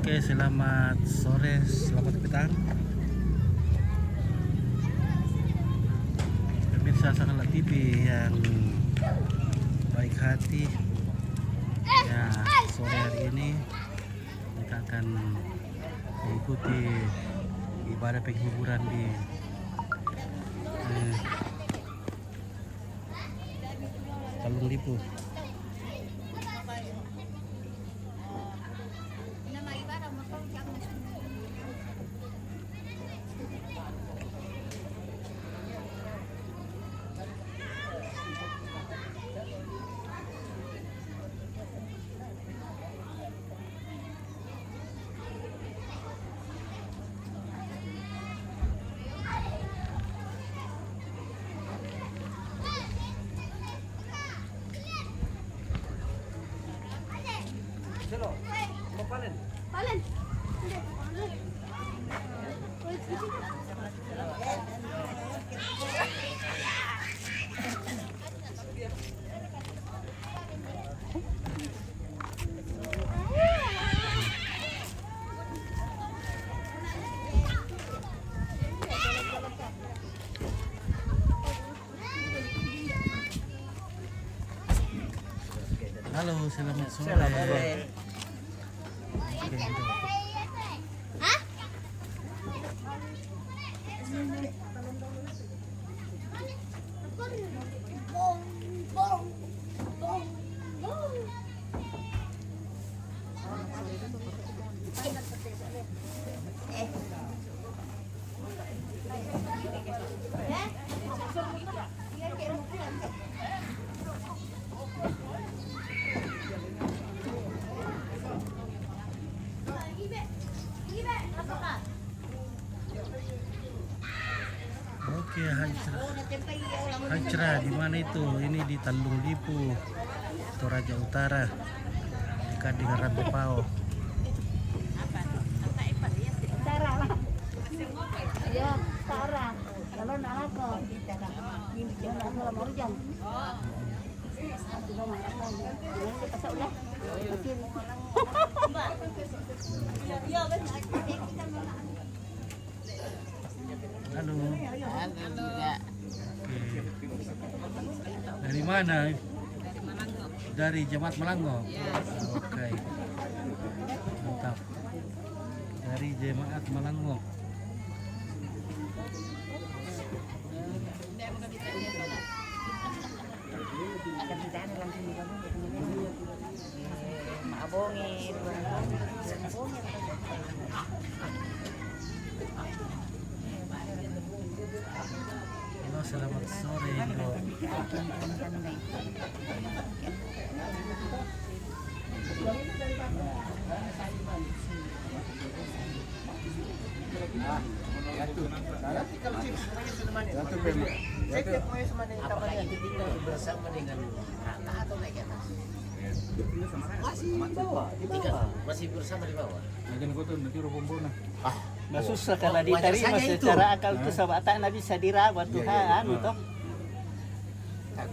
Oke, selamat sore, selamat petang. Pemirsa Sangalat TV yang baik hati. Ya, sore hari ini kita akan mengikuti ibadah penghiburan di Talung Lipu. Halo, selamat sore. Oke, itu. Oke, Hajra, di mana itu? Ini di Talung Lipu, Toraja Utara, dekat dengan Rantepao. Ya, Tara. Kalau nak aku, ini jangan kalau mau jam. Halo. Halo. Oke. Dari mana? Dari Jemaat Melanggo. Oke. Mantap. Dari Jemaat Melanggo. Halo, selamat sore, Indo. Bersama dengan Raka atau naik atas? Masih di bawah. Masih bersama di bawah. Nah, susah kalau diterima secara akal itu sahabat tak bisa dirawat Tuhan toh.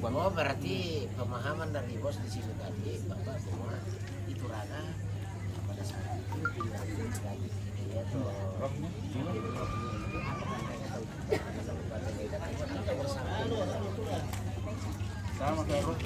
Oh, berarti pemahaman dari bos di sini tadi bahwa semua itu Raka pada saat itu tidak lagi ya toh. Sama kayak apa?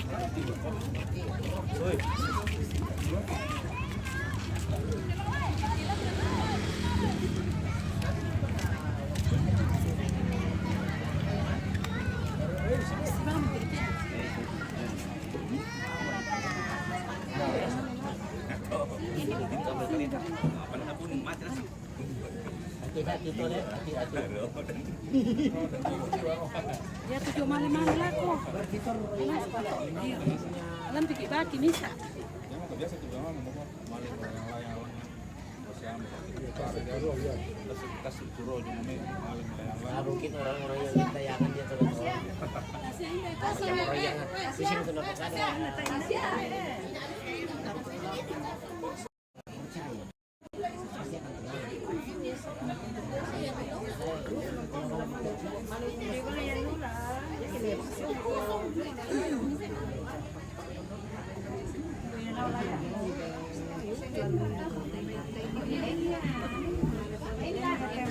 Ya 7 malam aku. Alam pikir baki misa. Mungkin orang-orang yang kita yakin dia terus. Orang yang di sini sudah ada. Iya, oke.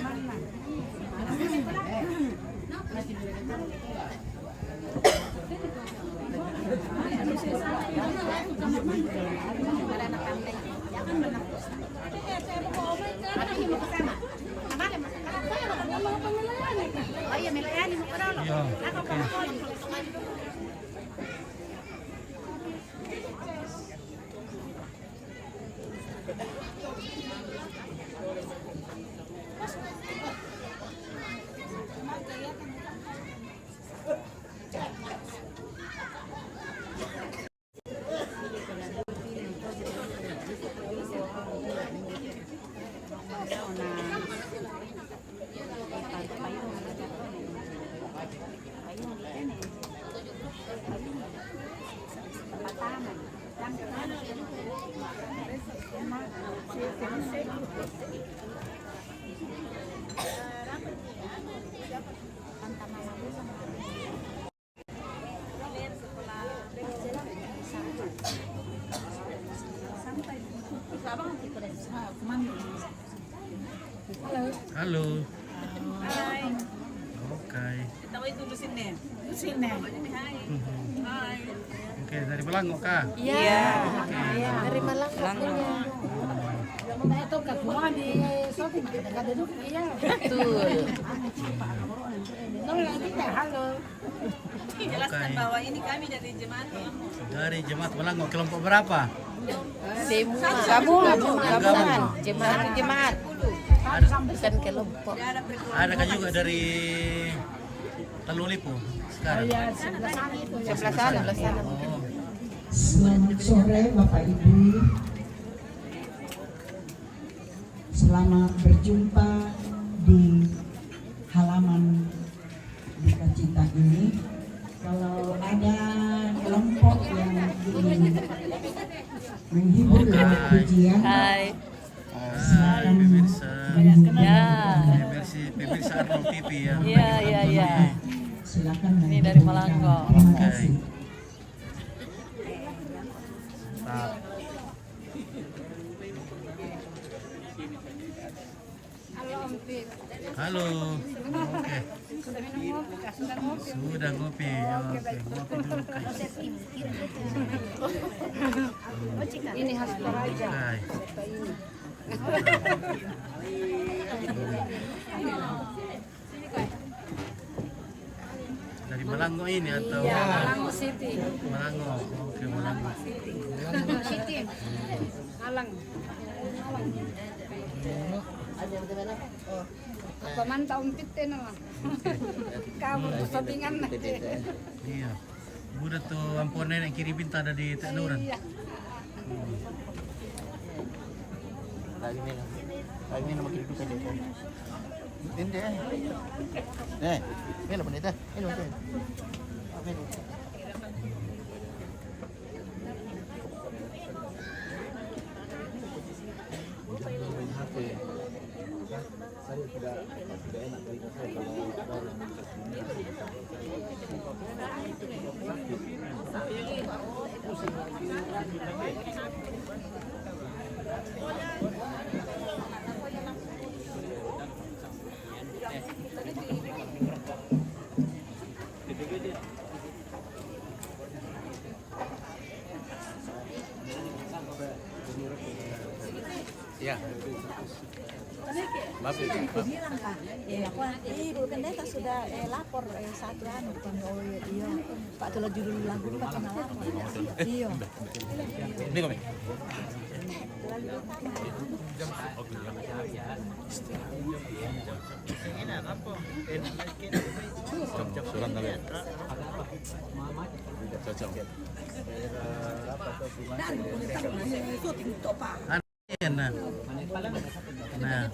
Halo. Oke. Oke, dari Melangok kah? Iya. Dari Malang katanya. Itu ke semua di shopping kita duduk iya. Betul. Halo. Jelaskan bahwa ini kami dari jemaat. Dari jemaat Melangok kelompok berapa? Semua. Gabungan. Jemaat. Bukan kelompok. Ada kan juga dari Talulipo sekarang. Sebelah sana. Oh, Selamat sore Bapak Ibu. Selamat berjumpa di halaman Duka Cita ini. Kalau ada kelompok yang ingin menghibur lewat pujian, silakan pemirsa. menghubungi Pemirsa Arnold TV ya. Iya. silakan Ini dari Melangkok. Terima kasih. Halo. Oke. Sudah ngopi. Oke, ngopi dulu guys. Ini khas Toraja. Dari Melangok ini atau? Ya, Malang City. Melangok. Oke, Melangok. City. Malang. Pemantau umpit na. Kamu sampingan na. Iya. Udah tuh ampun nenek kiri pinta ada di Teknoran. Kami nama kiri kita deh. Ini ini apa nih teh? Ini apa? Ya. Maaf ya. Bilang Pak, Ibu Pendeta sudah lapor satu anu oh iya Pak tulah judul lagu Pak kena lapor. Iya. Ini kami. Surat nabi. Cocok. Nah. Nah.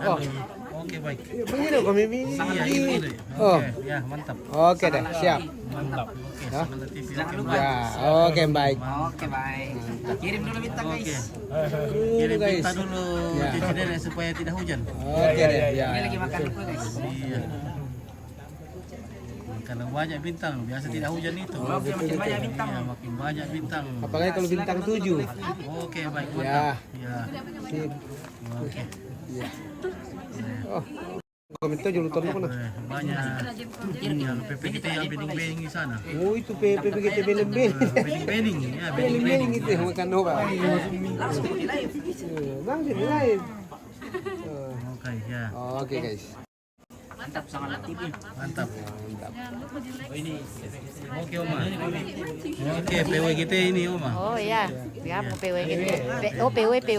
Oh, Oke, baik. Begini kami begini. Iya, ini. Oh. Oke, ya, mantap. Oke deh, siap. Mantap. Oke, Semangat TV. Oke, Ya, oke baik. Oke, baik. Kirim dulu bintang, Oke. guys. Kirim guys. pita dulu Ya. cuci nenek supaya tidak hujan. Oke deh, ya. Ini lagi makan dulu, guys. Iya. Karena banyak bintang, biasa tidak hujan itu. Oke, makin banyak bintang. Iya, makin banyak bintang. Apalagi kalau bintang 7. Oke, baik, Ya. mantap. Ya. Sip. Oke. Oh. Komentar julu ton mo na. Banyak yang PP kita yang bening-bening di sana. Oh, itu PP kita bening-bening. Bening-bening, ya Bening-bening bening-bening. itu yang makan apa? Langsung di live. Langsung di live. Oke, ya. Oke guys. Mantap, sangat aktif. Mantap. Mantap. Oke, Oma. Oke, PWGT ini, Oma. Oh ya, ya mau PWGT. PWGT.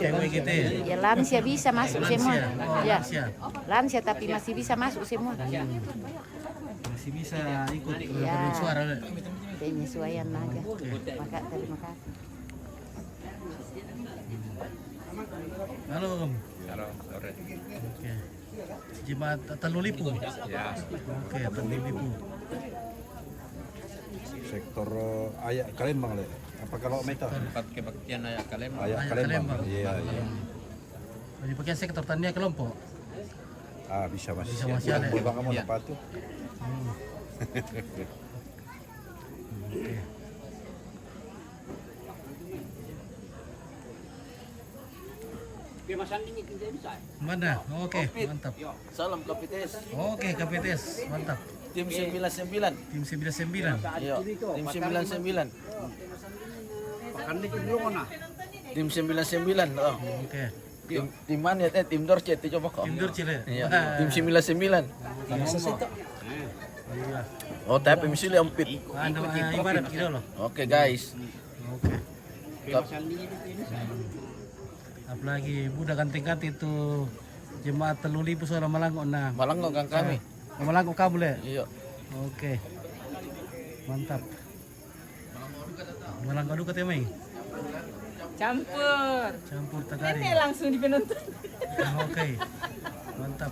PWGT. Ya lansia bisa masuk semua. Lansia. Oh, Ya, lansia. lansia tapi masih bisa masuk semua. Masih bisa ikut Ya. bersuara. Penyesuaian aja. Maka terima kasih. Halo, Om. Halo, sore. Oke. Jemaat Talulipu. Ya, Oke, Talulipu. sektor ayak Kalembang le. Apa kalau meta? Tempat kebaktian ayak Kalembang. Ayak Ayak Kalembang. Kalembang. Iya, iya. Jadi pakai sektor tania kelompok. Ah, bisa masih. Bisa masih ada. Bang kamu Iya. dapat tuh. Oke. Mana? Oke, mantap. Salam Kapites. Oke, KPTS, mantap. Tim 99. Tim 99. Iya, tim 99. Tim 99. Oh. Oke. Tim mana ya? Tim Dorce itu coba kok. Tim Durcile. Iya, tim 99. Iya. Oh, tapi misalnya ampit. Anda ibarat gitu loh. Oke, guys. Oke. Kap- Apalagi budak ganting-ganting itu jemaat Talulipu soal Malangko nah. Malanggo kan kami. Malangko kabel ya? Iya. Oke. Mantap. Malangko duka temeng. Campur. Campur tagari. Ini langsung di penonton. Oke. Mantap.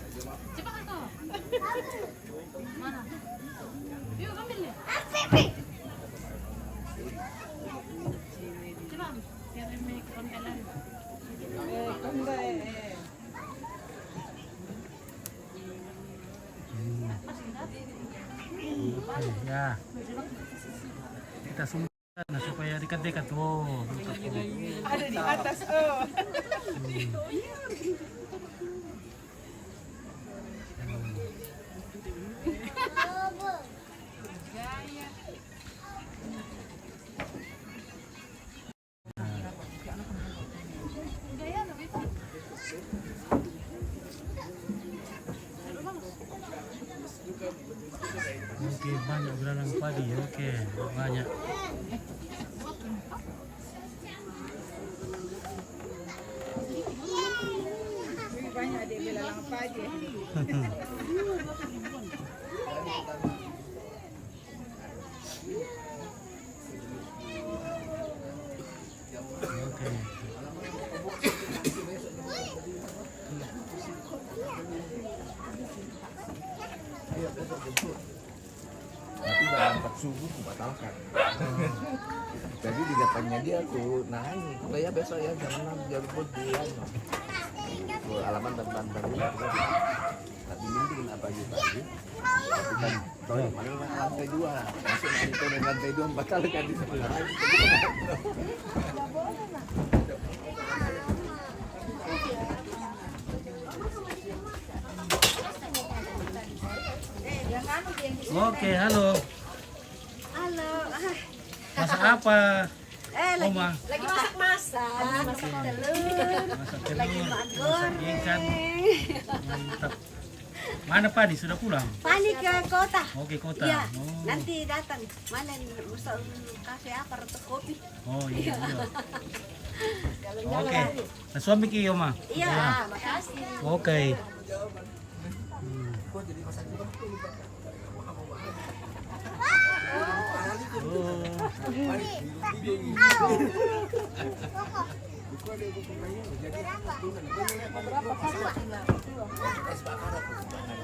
Oke, ya. Kita sumbangkan supaya dekat-dekat. Oh, Ada di atas. Oh. oke, banyak belalang padi. Oke, banyak. Banyak dia bilang apa aja. Oke. Tapi berangkat subuh kubatalkan. Jadi di depannya dia tuh nanya, udah ya besok ya jam 6 jam 4 bulan. Ke alaman dan Banten tapi mending pagi-pagi. Tapi kan mana lantai 2, masuk nanti dari lantai 2 batalkan di sana. Oke, halo. Halo. Masak apa? Lagi Oma? masak-masak. Masak telur. Masak telur, masak ikan. Mantap. Mana Padi? Sudah pulang? Pani ke kota. Oke, kota. Iya, Oh. nanti datang. Mana bisa kasih apa atau kopi? Oh iya. Oke. Nah, suami ki Oma. Iya, makasih. Oke. Es bakar atau bakar?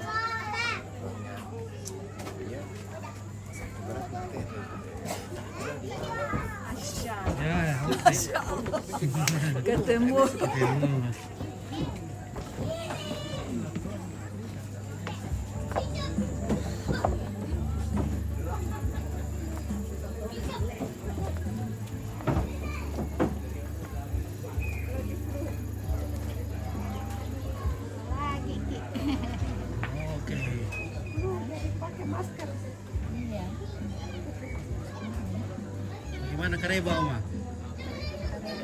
Iya. Berat nanti. Ya, Ketemu. ketemu. Oke. Gimana kareba, Oma?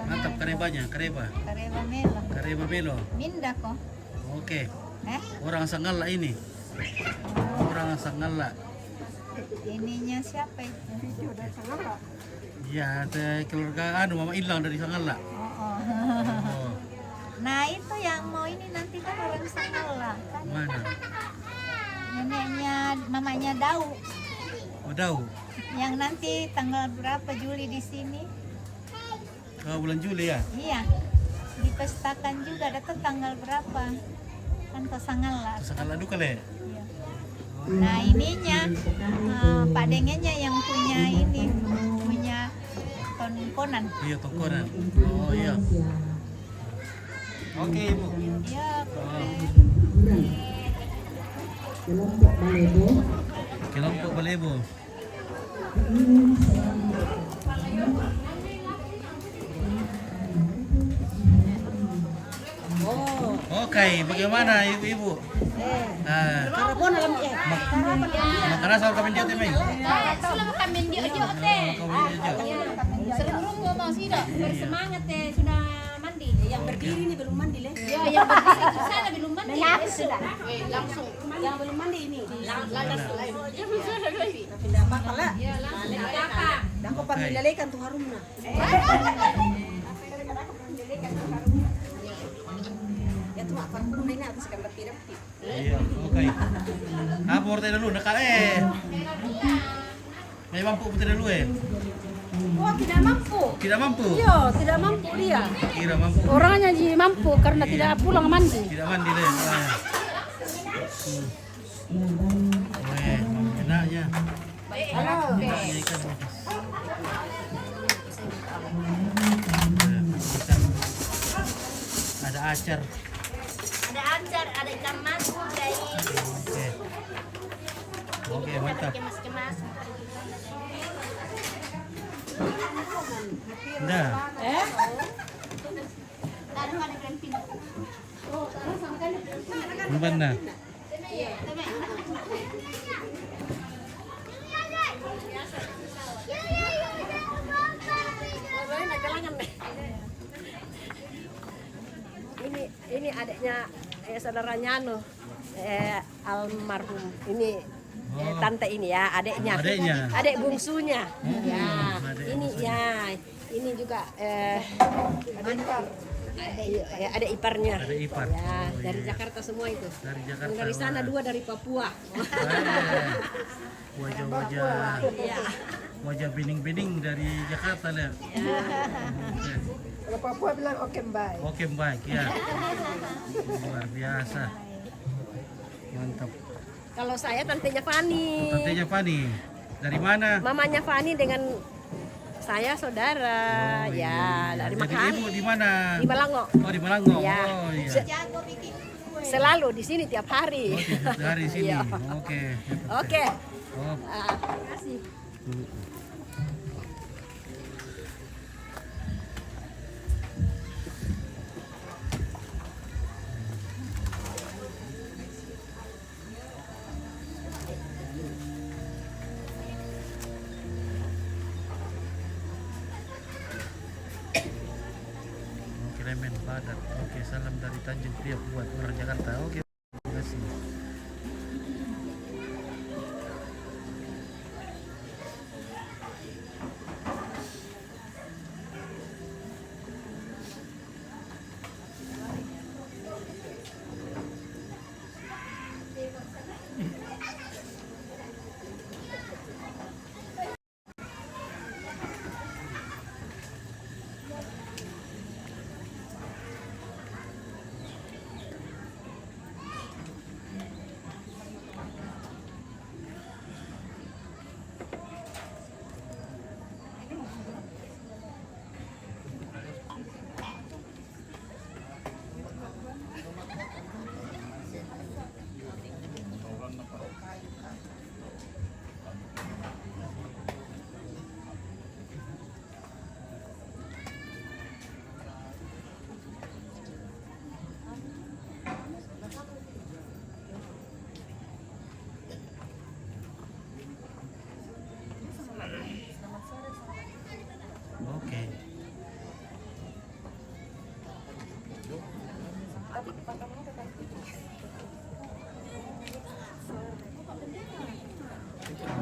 Mantap karebanya, kareba. Kareva Melo. Kareba Melo. Minda kok. Oke. Eh? Orang Sanggala ini. Orang Sanggala. Ininya siapa itu? Iya, keluarga Mama Ilang dari Sanggala. Oh. Oh, Nah itu yang mau ini nanti kan orang Sanggala kan. mana? Neneknya, mamanya Dau. Oh, Dau. Yang nanti tanggal berapa Juli di sini? Oh, bulan Juli ya? Iya. Dipestakan juga datang tanggal berapa? Kan ke Sanggala. Sanggala duka le. Iya. Nah ininya Pak Dengennya yang punya ini, punya tonkonan. Iya, Tongkonan. Oh, iya. Oke, Ibu. Iya, keren. Kelompok Balebo Kelompok Balebo. Oke, bagaimana Ibu-ibu? Makanan sama kami dia temeng. Selama kami dia aja teh. Serung mau sudah bersemangat teh sudah mandi. Yang berdiri ini belum mandi le. Ya yang berdiri itu sana belum mandi. Sudah. Langsung. Yang belum mandi ini. Landas lain. Pindah apa lah? Ya langsung. Dah kau panggil lelekan tuh harumna. Ya tuh apa pun ini atas gambar tidak. Iya, oke. Apa mau dulu nak May mampu putih dulu Oh tidak mampu. Tidak mampu. Iya tidak mampu dia. Kira mampu. Orangnya jadi mampu karena tidak pulang mandi. Tidak mandi deh. Weh, enaknya. Halo. Enaknya ikan. Ada acar. Ada acar, ada ikan mas, guys. Oke. Oke, mantap. Kemas-kemas. Nah, mana? Ini adiknya saudaranya almarhum ini tante ini ya adiknya. Adiknya. Adik bungsunya. Ya, adik ini bungsunya. ya ini juga adik iparnya. Ada ipar. Ya, Oh, dari iya. Jakarta semua itu. Dari Jakarta. Dari sana wah. dua dari Papua. Wajah-wajah. Iya. Wajah bening-bening dari Jakarta lah. Kalau Papua bilang oke bye. Oke, baik ya. Luar biasa. Mantap. Kalau saya tantenya Fani. Tantenya Fani. Dari mana? Mamanya Fani dengan saya saudara. Oh, ya, iya. dari Jadi Makassar. ibu di mana? Di Malango. Oh, di Malango. Ya. Oh, iya. Selalu di sini tiap hari. Oh, dari sini. Iya. Oke. Oke. Oh. Terima kasih. Oke, Lemen Padat. Oke, salam dari Tanjung Priok buat orang Jakarta. Oke, terima kasih.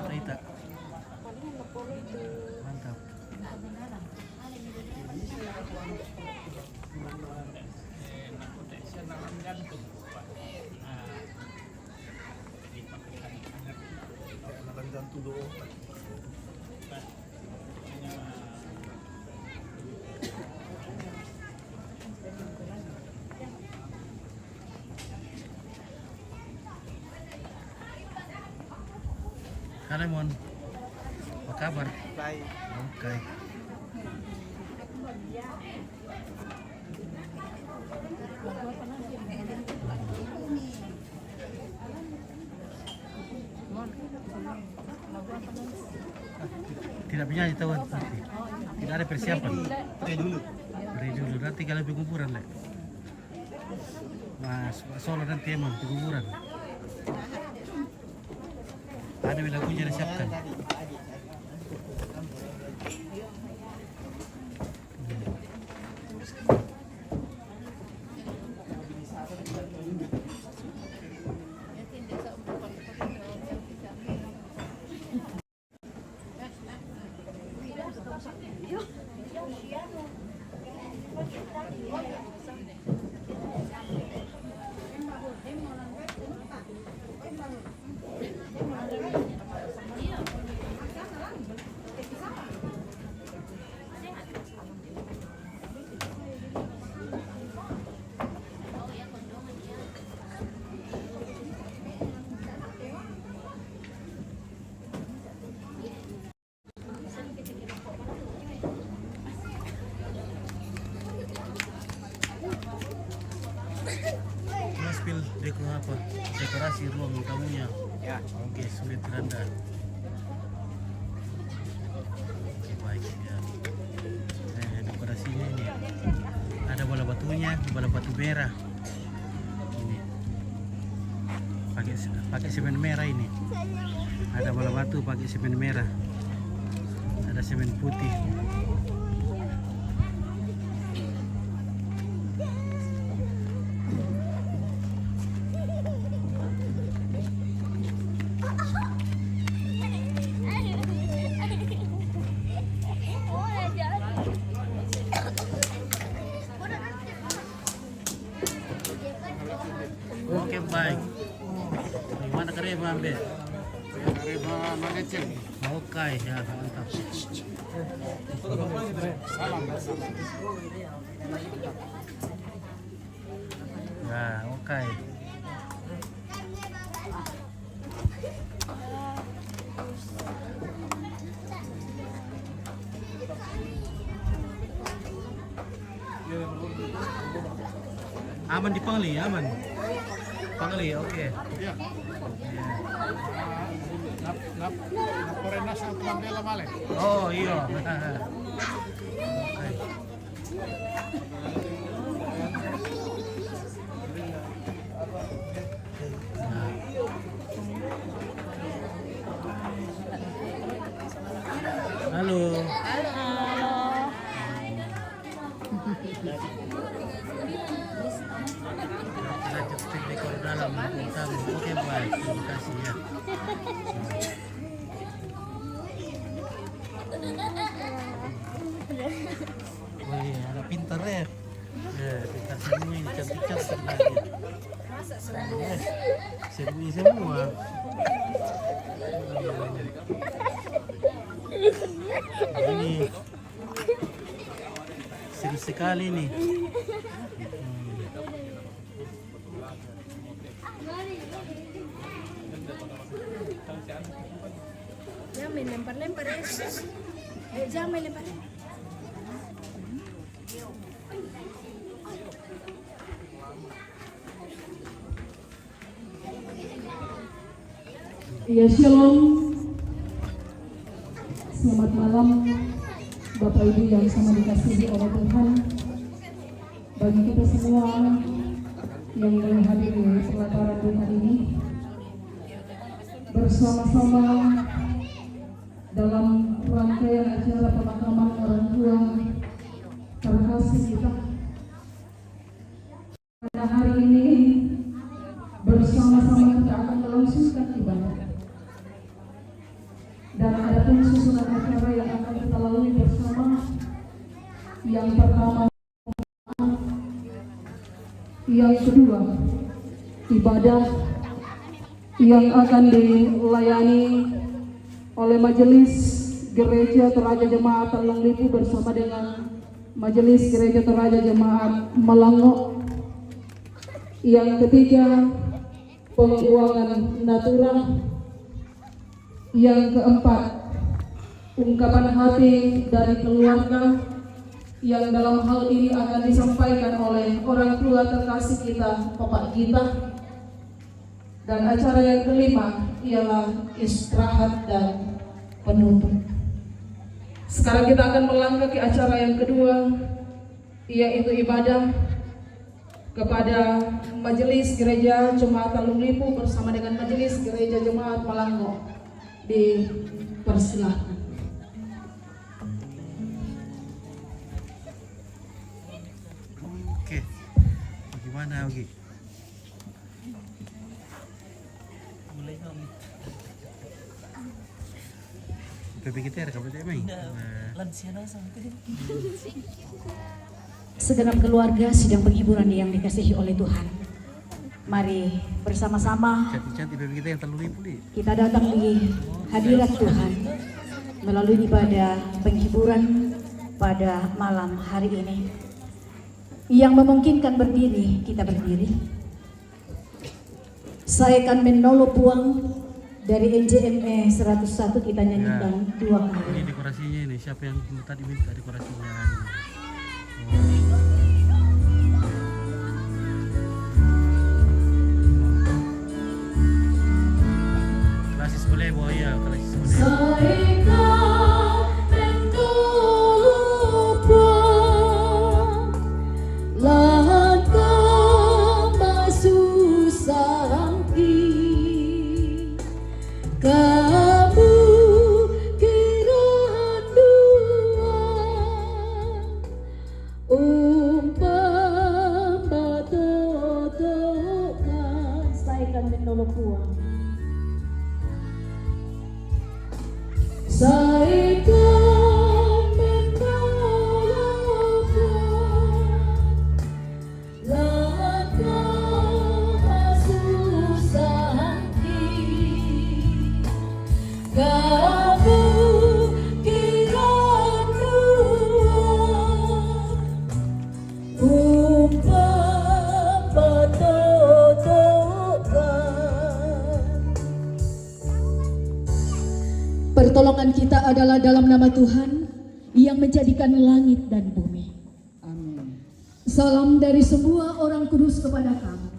Rita. Mantap. Halo Mon, apa kabar? Baik. Oke. Tidak punya tahuan nanti. Tidak ada persiapan. Beri dulu. Nanti kalau penguburan lek. Mas Solo nanti emang penguburan. Ada lagunya disiapkan. Dekorasi ruang tamunya. Ya. Oke, sulit keranda. Oke, baik ya. Dekorasinya ini ada bola batunya, bola batu merah. Ini pakai semen merah ini. Ada bola batu pakai semen merah. Ada semen putih. Oke, baik. Gimana kareba ambil? Kareba manajer. Oke, ya mantap. Ya, oke. Aman di Pangli, aman. Pangli, oke. Iya. Naporenas Mandela Male. Oh iya. Halo. Kita dekor dalam tamu. Oke, baik. Terima kasih ya. Wih, ada pintar ya. Ya, pintar semua ini cantik-cantik lagi. Serbu semua. Ini serius sekali nih. Jangan main lempar-lempar ya. Jangan main lempar. Ya, shalom. Selamat malam Bapak Ibu yang sama dikasihi oleh Tuhan. Bagi kita semua yang menghadiri pelataran Tuhan ini bersama-sama dalam rangkaian acara pemakaman orang tua terkasih kita pada hari ini, bersama-sama kita akan melangsungkan ibadah. Dan ada pun susunan acara yang akan kita lalui bersama. Yang pertama, yang kedua, ibadah yang akan dilayani oleh Majelis Gereja Toraja Jemaat Talung Lipu bersama dengan Majelis Gereja Toraja Jemaat Melangok. Yang ketiga, penguangan natural. Yang keempat, ungkapan hati dari keluarga yang dalam hal ini akan disampaikan oleh orang tua terkasih kita, Bapak kita. Dan acara yang kelima ialah istirahat dan penutup. Sekarang kita akan melangkah ke acara yang kedua, yaitu ibadah kepada Majelis Gereja Jemaat Talung Lipu bersama dengan Majelis Gereja Jemaat Melangok. Dipersilahkan. Oke, bagaimana Ogi? Mulai dong. PPKTR kamu tak main? Segenap keluarga sidang penghiburan yang dikasihi oleh Tuhan, mari bersama-sama Cantik-cantik PPKTR yang terlalu pulih. kita datang di hadirat Tuhan melalui ibadah penghiburan pada malam hari ini. Yang memungkinkan berdiri, kita berdiri. Saya akan menolong puang dari NJME 101, kita nyanyikan dua kali. Ini dekorasinya ini, siapa yang tadi minta dekorasinya? Klasis boleh boh ya, klasis boleh. Pertolongan kita adalah dalam nama Tuhan yang menjadikan langit dan bumi. Amin. Salam dari semua orang kudus kepada kamu.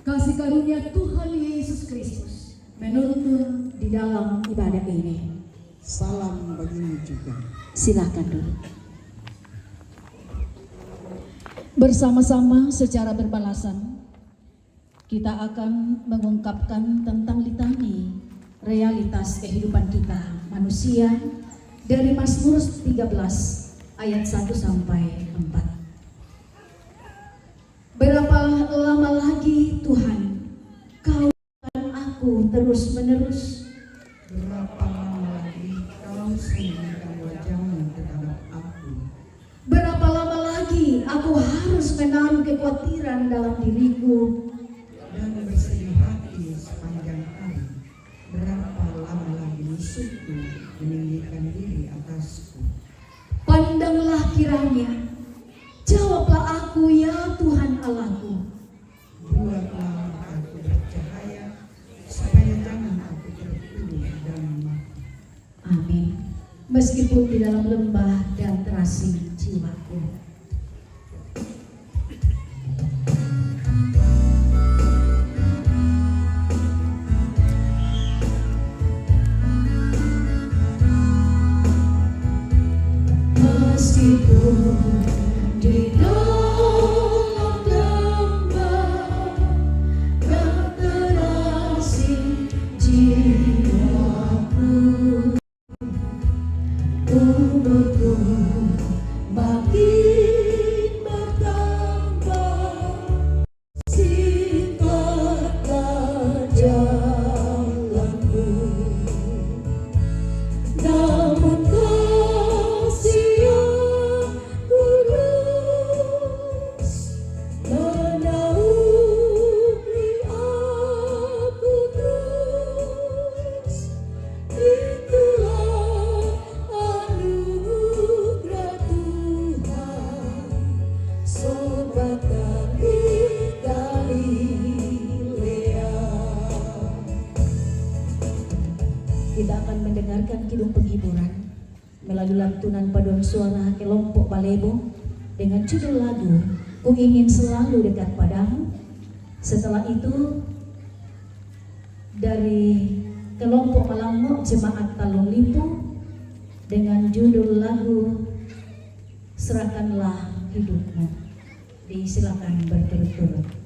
Kasih karunia Tuhan Yesus Kristus menuntun di dalam ibadah ini. Salam bagimu juga. Silakan dulu. Bersama-sama secara berbalasan kita akan mengungkapkan tentang litani realitas kehidupan kita manusia dari Mazmur 13 ayat 1 sampai 4. Berapa lama lagi Tuhan kau akan aku terus menerus? Berapa lama lagi kau sembunyikan wajahmu terhadap aku? Berapa lama lagi aku harus menaruh kekhawatiran dalam diriku dan bersedih hati sepanjang hari? Berapa lama lagi musuhku meninggikan diri atasku? Pandanglah kiranya, jawablah aku ya Tuhan Allahku. Buatlah aku bercahaya, supaya jangan aku terpuruk dan mati. Amin. Meskipun di dalam lembah dan terasing jiwaku. Meskipun di dalam lembah dan terasing jiwaku, umurku makin akan mendengarkan kidung penghiburan melalui lantunan paduan suara kelompok Balebo dengan judul lagu Ku Ingin Selalu Dekat Padamu. Setelah itu dari kelompok Malango Jemaat Talung Lipu dengan judul lagu Serahkanlah Hidupmu. Disilakan berturut-turut.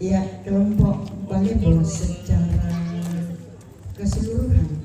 Ya, kelompok Balebo secara keseluruhan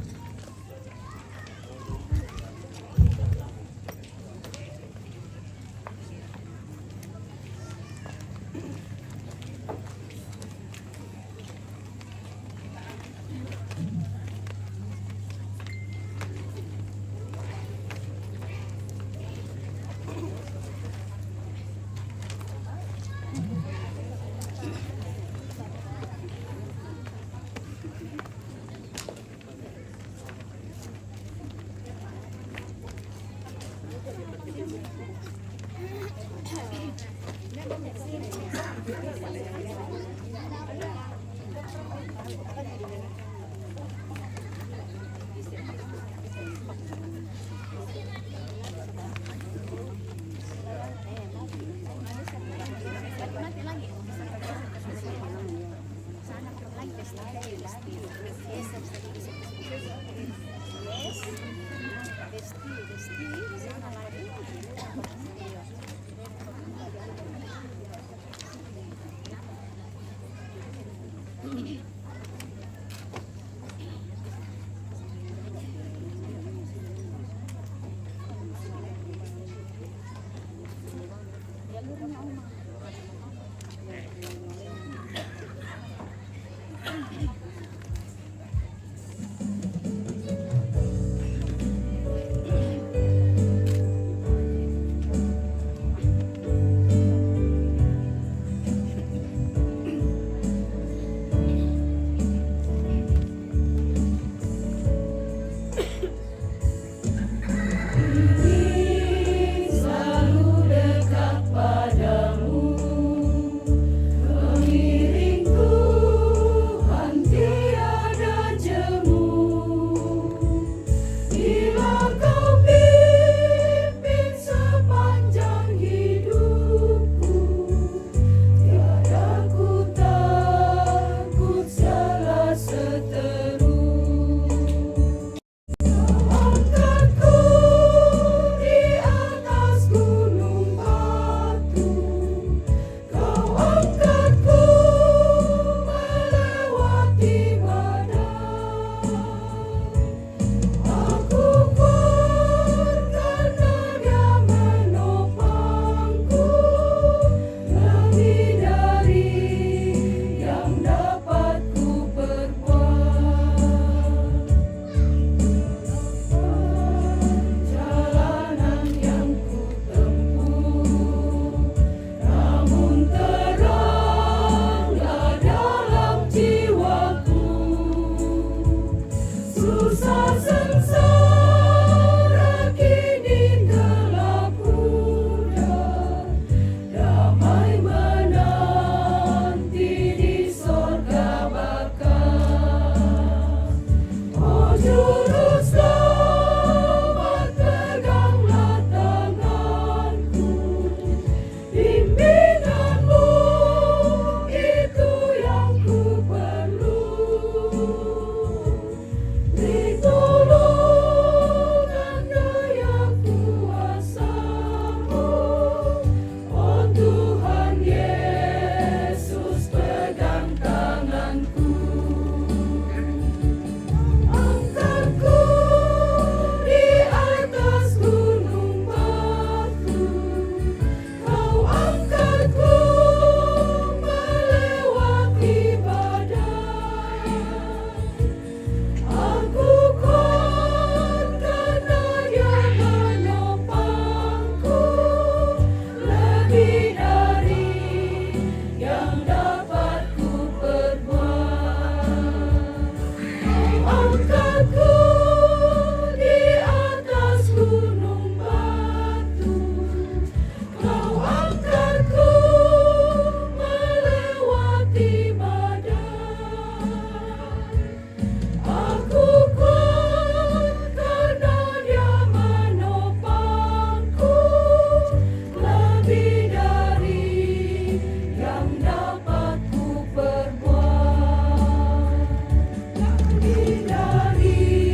Tolong angkatku di atas gunung batu, kau angkatku melewati badai. Aku kuat karena Dia menopangku, lebih dari yang dapat ku perbuat, lebih dari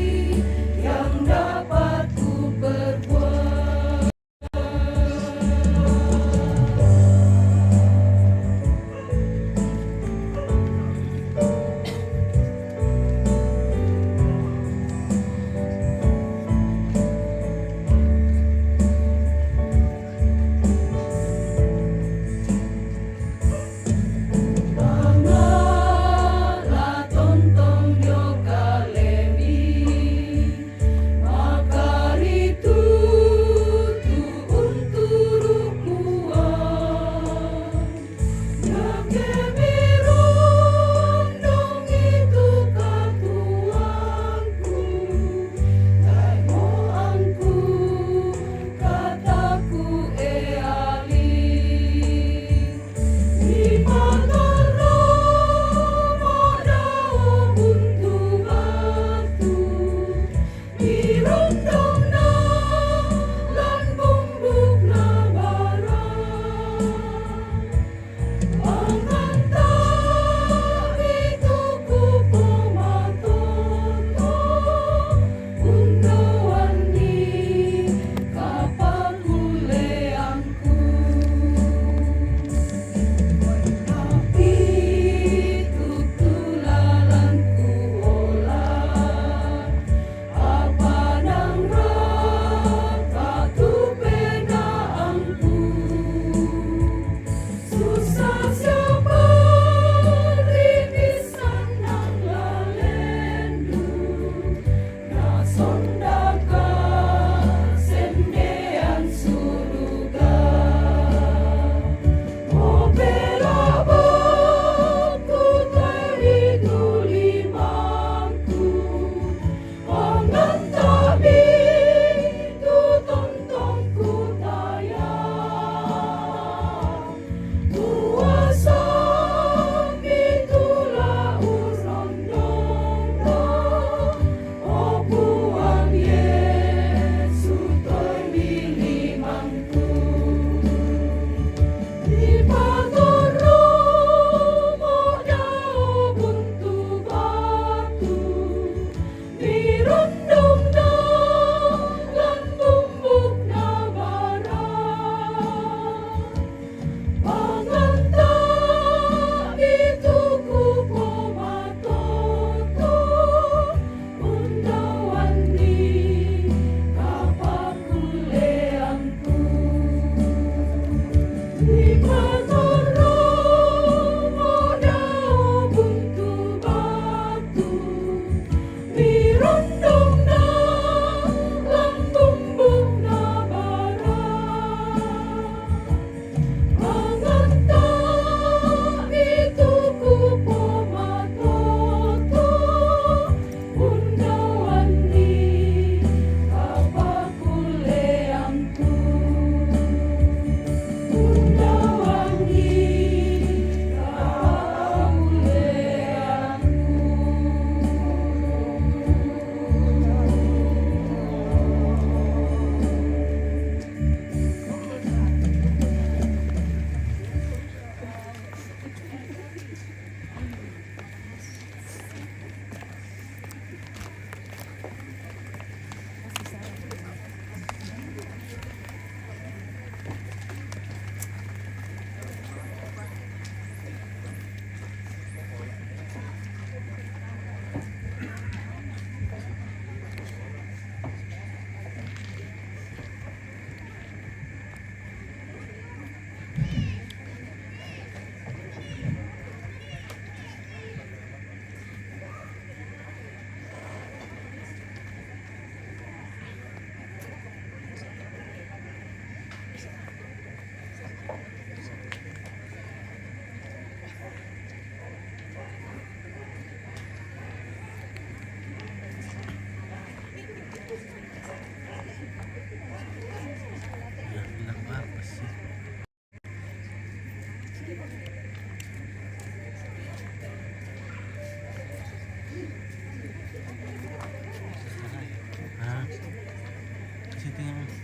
tinggal.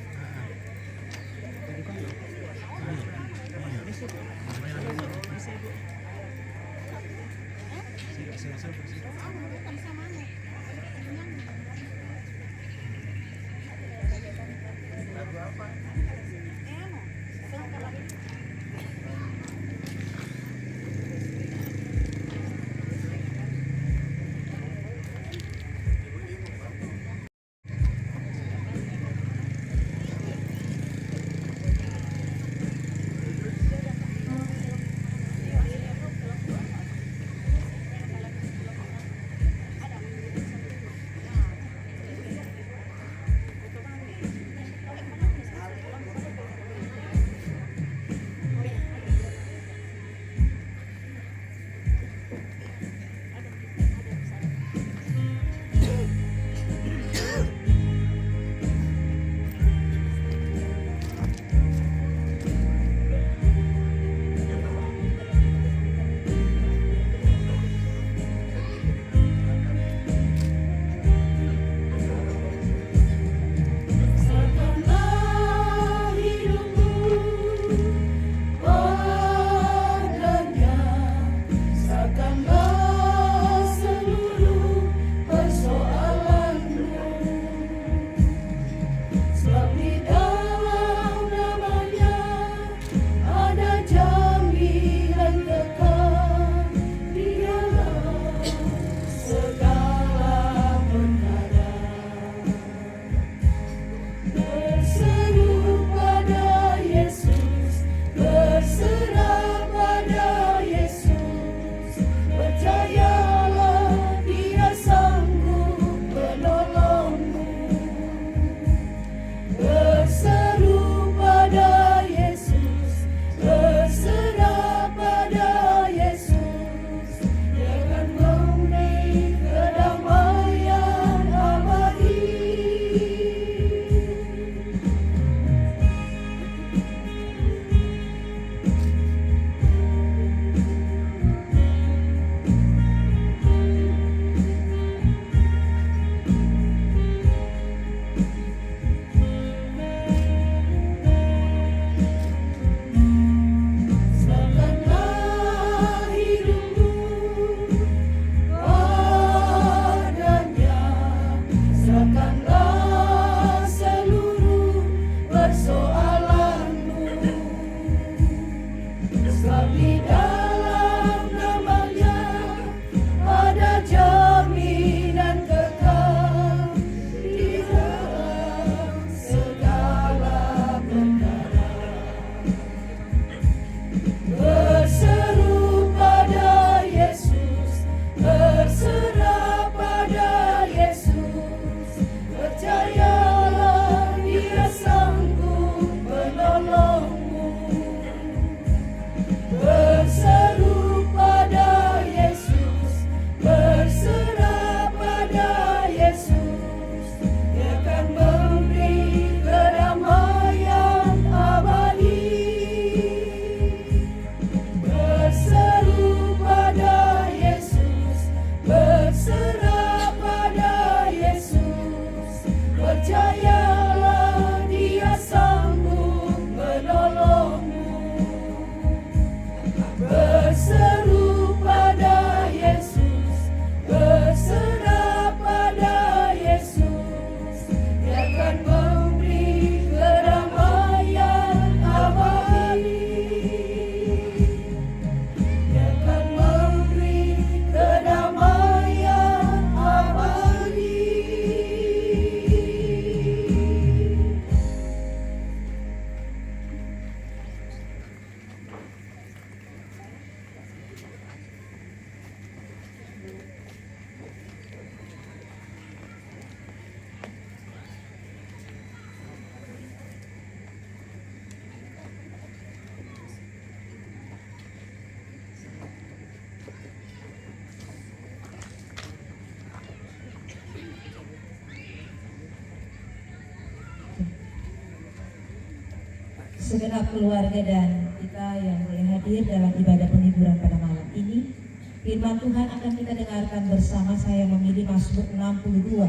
Segenap keluarga dan kita yang boleh hadir dalam ibadah penghiburan pada malam ini, firman Tuhan akan kita dengarkan bersama. Saya memilih Mazmur 62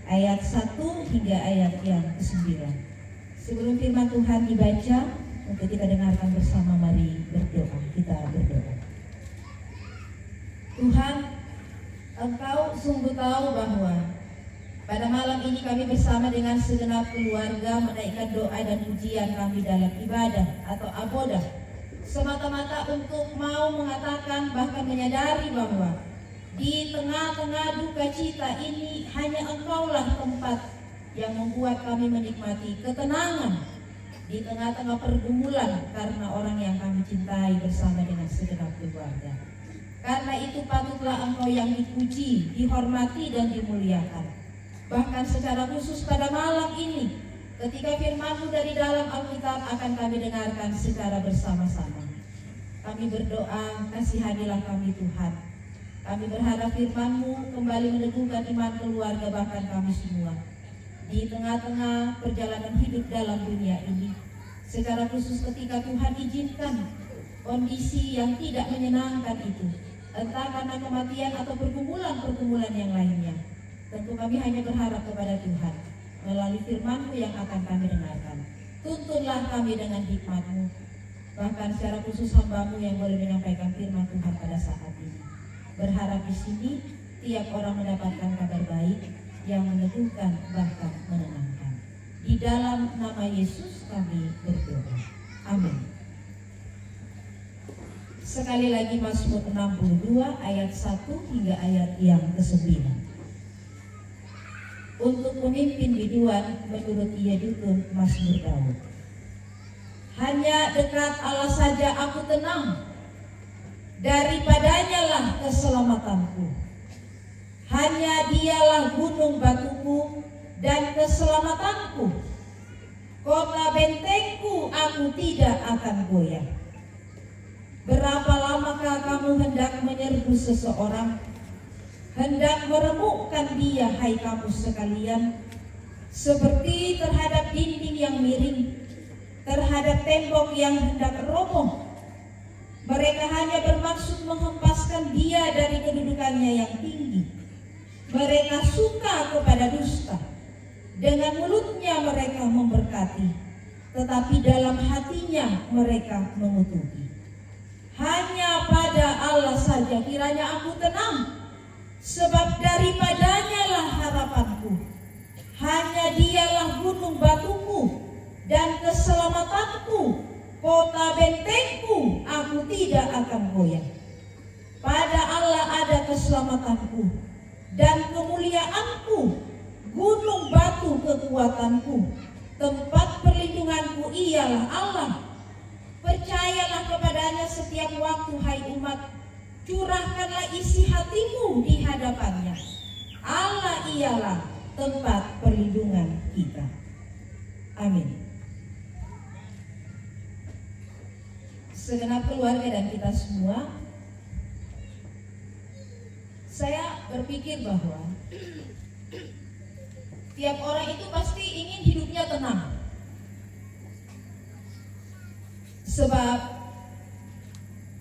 ayat 1 hingga ayat yang ke-9. Sebelum firman Tuhan dibaca, untuk kita dengarkan bersama, mari berdoa. Kita berdoa. Tuhan, Engkau sungguh tahu bahwa pada malam ini kami bersama dengan segenap keluarga menaikkan doa dan pujian kami dalam ibadah atau abodah, semata-mata untuk mau mengatakan bahkan menyadari bahwa di tengah-tengah duka cita ini hanya Engkaulah tempat yang membuat kami menikmati ketenangan di tengah-tengah pergumulan karena orang yang kami cintai bersama dengan segenap keluarga. Karena itu patutlah Engkau yang dipuji, dihormati dan dimuliakan. Bahkan secara khusus pada malam ini, ketika firman-Mu dari dalam Alkitab akan kami dengarkan secara bersama-sama. Kami berdoa, kasihanilah kami Tuhan. Kami berharap firman-Mu kembali meneguhkan iman keluarga bahkan kami semua. Di tengah-tengah perjalanan hidup dalam dunia ini, secara khusus ketika Tuhan izinkan kondisi yang tidak menyenangkan itu, entah karena kematian atau pergumulan-pergumulan yang lainnya, tentu kami hanya berharap kepada Tuhan melalui firman-Mu yang akan kami dengarkan. Tuntunlah kami dengan hikmat-Mu, bahkan secara khusus hamba-Mu yang boleh menyampaikan firman Tuhan pada saat ini. Berharap di sini tiap orang mendapatkan kabar baik yang meneguhkan bahkan menenangkan. Di dalam nama Yesus kami berdoa. Amin. Sekali lagi Mazmur 62 ayat 1 hingga ayat yang ke-9. Untuk pemimpin biduan menurut Yedutun Mazmur Daud. Hanya dekat Allah saja aku tenang, daripadanya lah keselamatanku. Hanya dialah gunung batuku dan keselamatanku. Kota bentengku aku tidak akan goyah. Berapa lamakah kamu hendak menyerbu seseorang, hendak meremukkan dia, hai kamu sekalian, seperti terhadap dinding yang miring, terhadap tembok yang hendak roboh. Mereka hanya bermaksud menghempaskan dia dari kedudukannya yang tinggi. Mereka suka kepada dusta. Dengan mulutnya mereka memberkati, tetapi dalam hatinya mereka mengutuki. Hanya pada Allah saja kiranya aku tenang, sebab daripadanya lah harapanku. Hanya dialah gunung batuku dan keselamatanku. Kota bentengku aku tidak akan goyah. Pada Allah ada keselamatanku dan kemuliaanku, gunung batu kekuatanku, tempat perlindunganku ialah Allah. Percayalah kepadanya setiap waktu, hai umat, curahkanlah isi hatimu di hadapannya. Allah ialah tempat perlindungan kita. Amin. Segenap keluarga dan kita semua, saya berpikir bahwa tiap orang itu pasti ingin hidupnya tenang. Sebab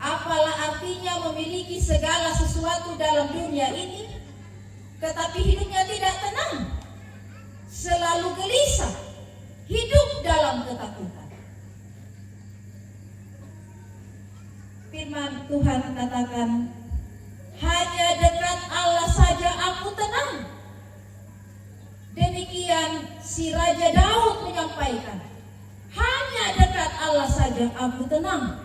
apalah artinya memiliki segala sesuatu dalam dunia ini, tetapi hidupnya tidak tenang, selalu gelisah, hidup dalam ketakutan. Firman Tuhan katakan, hanya dekat Allah saja aku tenang. Demikian si Raja Daud menyampaikan, hanya dekat Allah saja aku tenang.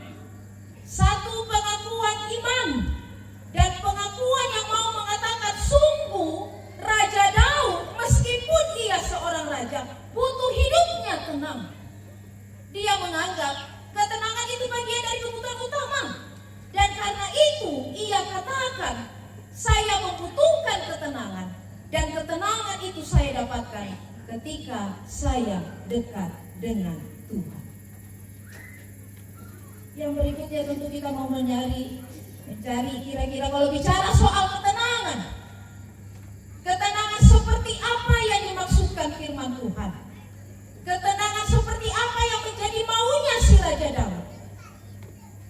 Satu pengakuan iman dan pengakuan yang mau mengatakan sungguh Raja Daud meskipun ia seorang raja butuh hidupnya tenang. Dia menganggap ketenangan itu bagian dari kebutuhan utama. Dan karena itu ia katakan, saya membutuhkan ketenangan. Dan ketenangan itu saya dapatkan ketika saya dekat dengan Tuhan. Yang berikutnya tentu kita mau mencari kira-kira kalau bicara soal ketenangan. Ketenangan seperti apa yang dimaksudkan firman Tuhan? Ketenangan seperti apa yang menjadi maunya si Raja Daud?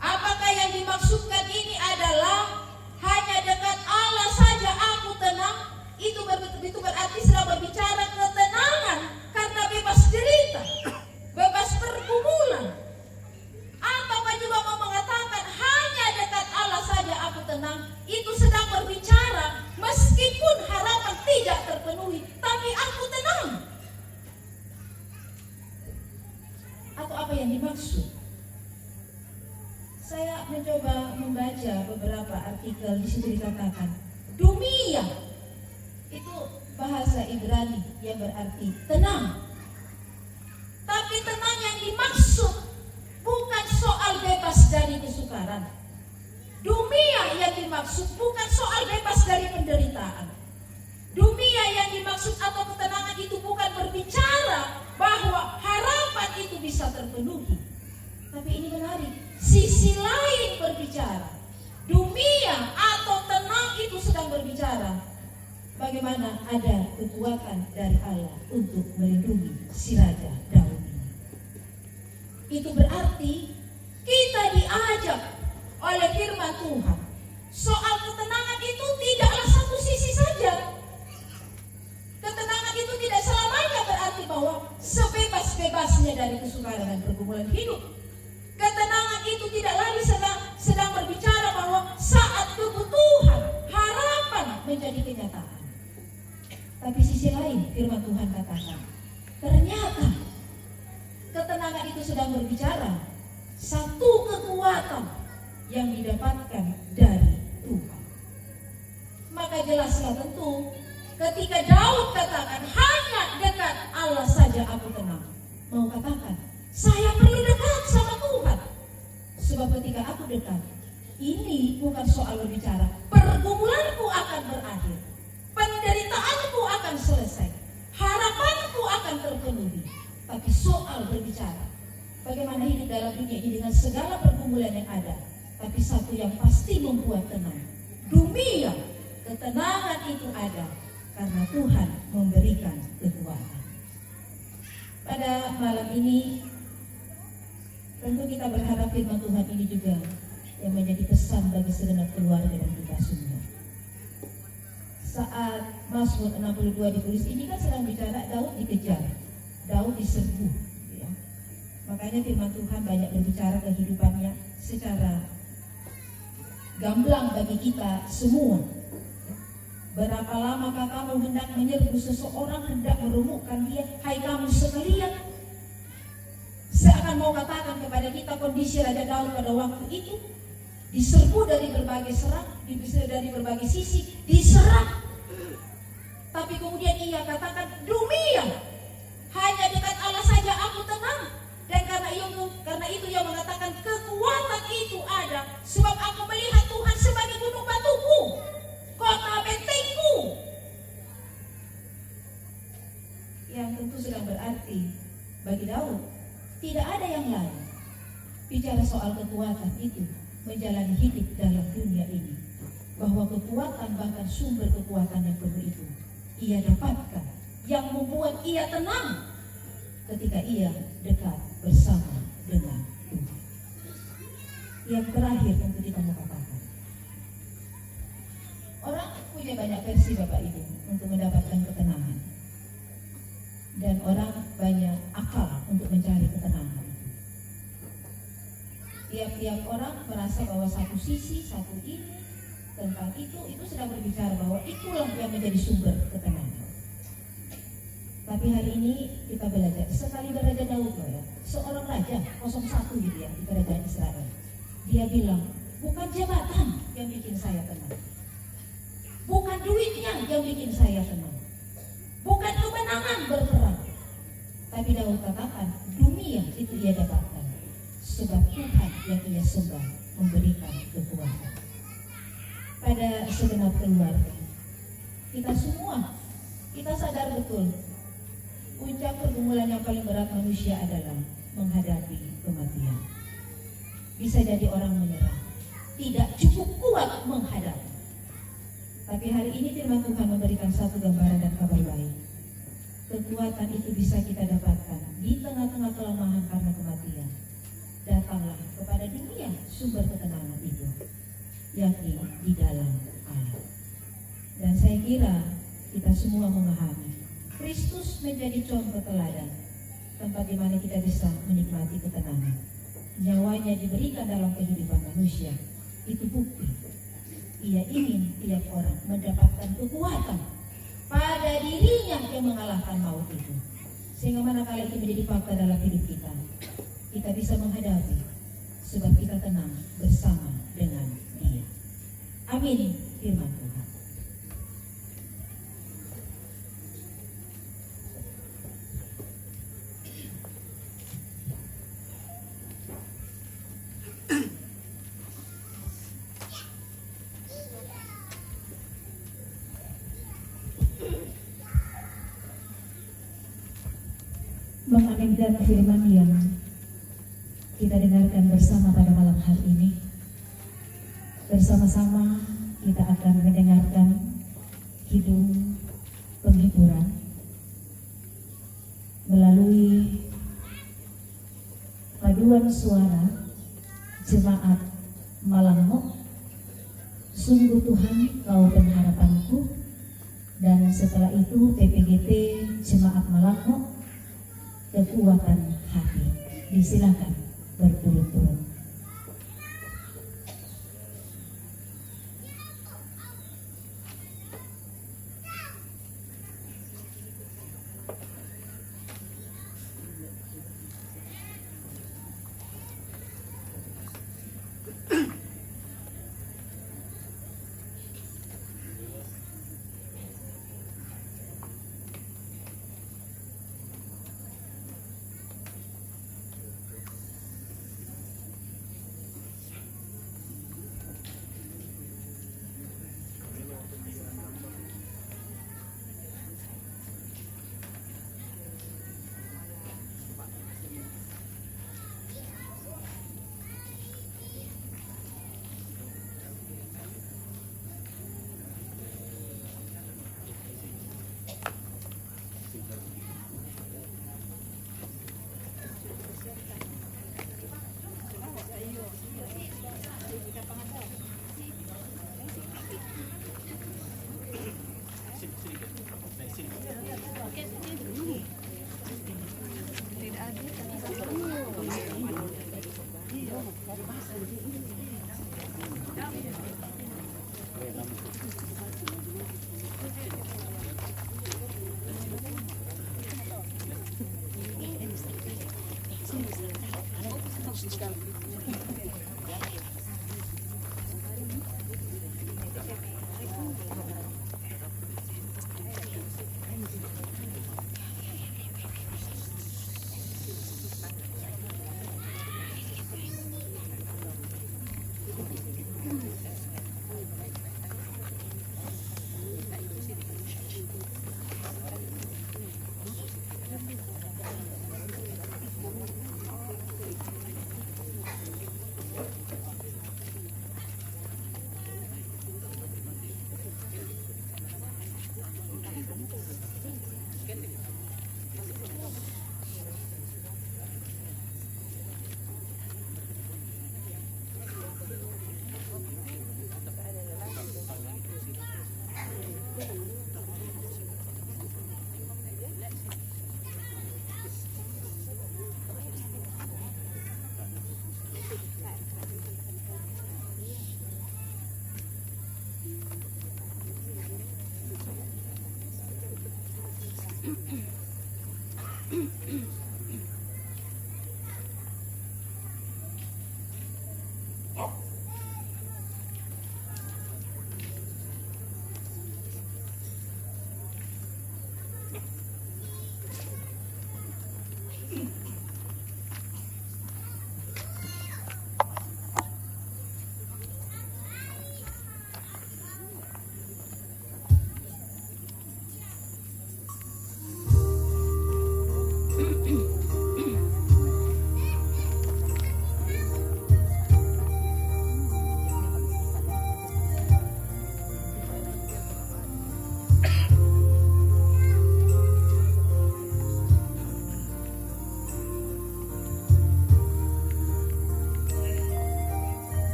Apakah yang dimaksudkan ini adalah hanya dekat Allah saja aku tenang? Itu berarti sedang berbicara dimaksud? Saya mencoba membaca beberapa artikel, di situ dikatakan dumia itu bahasa Ibrani yang berarti tenang. Tapi tenang yang dimaksud bukan soal bebas dari kesukaran. Dumia yang dimaksud bukan soal bebas dari penderitaan. Dumia yang dimaksud atau ketenangan itu bukan berbicara bahwa harapan itu bisa terpenuhi. Tapi ini menarik, sisi lain berbicara. Dumia atau tenang itu sedang berbicara bagaimana ada kekuatan dari Allah untuk melindungi si Raja Daud ini. Itu berarti kita diajak oleh firman Tuhan. Soal ketenangan itu tidaklah satu sisi saja. Ketenangan itu tidak selamanya berarti bahwa sebebas-bebasnya dari kesukaran dan pergumulan hidup. Ketenangan itu tidak lagi sedang berbicara bahwa saat kebutuhan, harapan menjadi kenyataan. Tapi sisi lain firman Tuhan katakan, ternyata ketenangan itu sedang berbicara satu kekuatan yang didapatkan dari Tuhan. Maka jelaslah tentu ketika Daud katakan hanya dekat Allah saja aku tenang, mau katakan saya perlu dekat sama Tuhan. Sebab ketika aku dekat, ini bukan soal berbicara pergumulanku akan berakhir, penderitaanku akan selesai, harapanku akan terpenuhi. Tapi soal berbicara bagaimana hidup dalam dunia ini dengan segala pergumulan yang ada. Tapi satu yang pasti membuat tenang, dunia, ketenangan itu ada karena Tuhan memberikan kekuatan. Pada malam ini tentu kita berharap firman Tuhan ini juga yang menjadi pesan bagi segenap keluarga dan kita semua. Saat Mazmur 62 ditulis ini kan sedang bicara Daud dikejar, Daud diserbu, ya. Makanya firman Tuhan banyak berbicara kehidupannya secara gamblang bagi kita semua. Berapa lamakah kamu hendak menyerbu seseorang, hendak merumukkan dia, hai kamu sekalian? Saya akan mau katakan kepada kita kondisi Raja Daud pada waktu itu diserbu dari berbagai serang, dari berbagai sisi, diserang. Tapi kemudian ia katakan, dumia, hanya dekat Allah saja aku tenang. Dan karena itu ia mengatakan kekuatan itu ada, sebab aku melihat Tuhan sebagai gunung batuku, kota bentengku. Yang tentu sedang berarti bagi Daud tidak ada yang lain bicara soal kekuatan itu menjalani hidup dalam dunia ini, bahwa kekuatan bahkan sumber kekuatan yang penuh itu ia dapatkan, yang membuat ia tenang ketika ia dekat bersama dengan Tuhan. Yang terakhir tentu kita mau katakan, orang punya banyak versi Bapak Ibu untuk mendapatkan ketenangan, dan orang banyak akal untuk mencari ketenangan. Tiap-tiap orang merasa bahwa satu sisi, satu ini, tentang itu sedang berbicara bahwa itulah yang menjadi sumber ketenangan. Tapi hari ini kita belajar, sekali Raja Daud ya, seorang raja 01 gitu ya di kerajaan Israel. Dia bilang, bukan jabatan yang bikin saya tenang, bukan duitnya yang bikin saya tenang, bukan kemenangan berperang. Tapi Daud katakan, dunia itu ia dapatkan, sebab Tuhan yang ia sembah memberikan kekuatan. Pada segenap keluarga, kita semua, kita sadar betul, puncak pergumulan yang paling berat manusia adalah menghadapi kematian. Bisa jadi orang menyerah, tidak cukup kuat menghadapi. Tapi hari ini firman Tuhan memberikan satu gambaran dan kabar baik. Kekuatan itu bisa kita dapatkan di tengah-tengah kelemahan karena kematian. Datanglah kepada dunia sumber ketenangan itu, yakni di dalam Allah. Dan saya kira kita semua memahami Kristus menjadi contoh teladan tempat di mana kita bisa menikmati ketenangan. Nyawanya diberikan dalam kehidupan manusia. Itu bukti ia ingin tiap orang mendapatkan kekuatan pada dirinya yang mengalahkan maut itu. Sehingga manakala itu menjadi fakta dalam hidup kita, kita bisa menghadapi, sebab kita tenang bersama dengan Dia. Amin, firman Tuhan. Mengaminkan firman yang kita dengarkan bersama pada malam hari ini. Bersama-sama kita akan mendengarkan kidung penghiburan melalui paduan suara jemaat Malangmo, Sungguh Tuhan Kau Pengharapanku, dan setelah itu PPGT Jemaat Malangmo, Kekuatan Hati. Disilakan berturut-turut.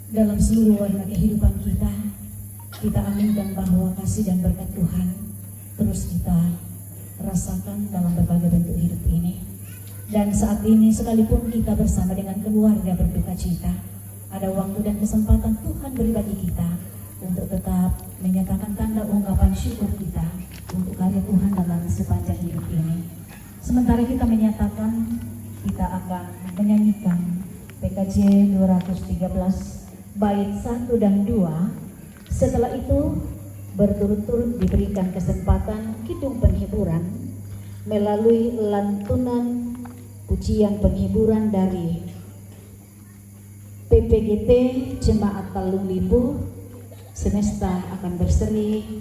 dalam seluruh warna kehidupan kita. Kita aminkan bahwa kasih dan berkat Tuhan terus kita rasakan dalam berbagai bentuk hidup ini. Dan saat ini sekalipun kita bersama dengan keluarga berduka cita, ada waktu dan kesempatan Tuhan beri bagi kita untuk tetap menyatakan tanda ungkapan syukur kita untuk karya Tuhan dalam sepanjang hidup ini. Sementara kita menyatakan, kita akan menyanyikan PKJ 213 bait 1 dan 2. Setelah itu berturut-turut diberikan kesempatan kidung penghiburan melalui lantunan pujian penghiburan dari PPGT Jemaat Talung Lipu. Semesta akan berseri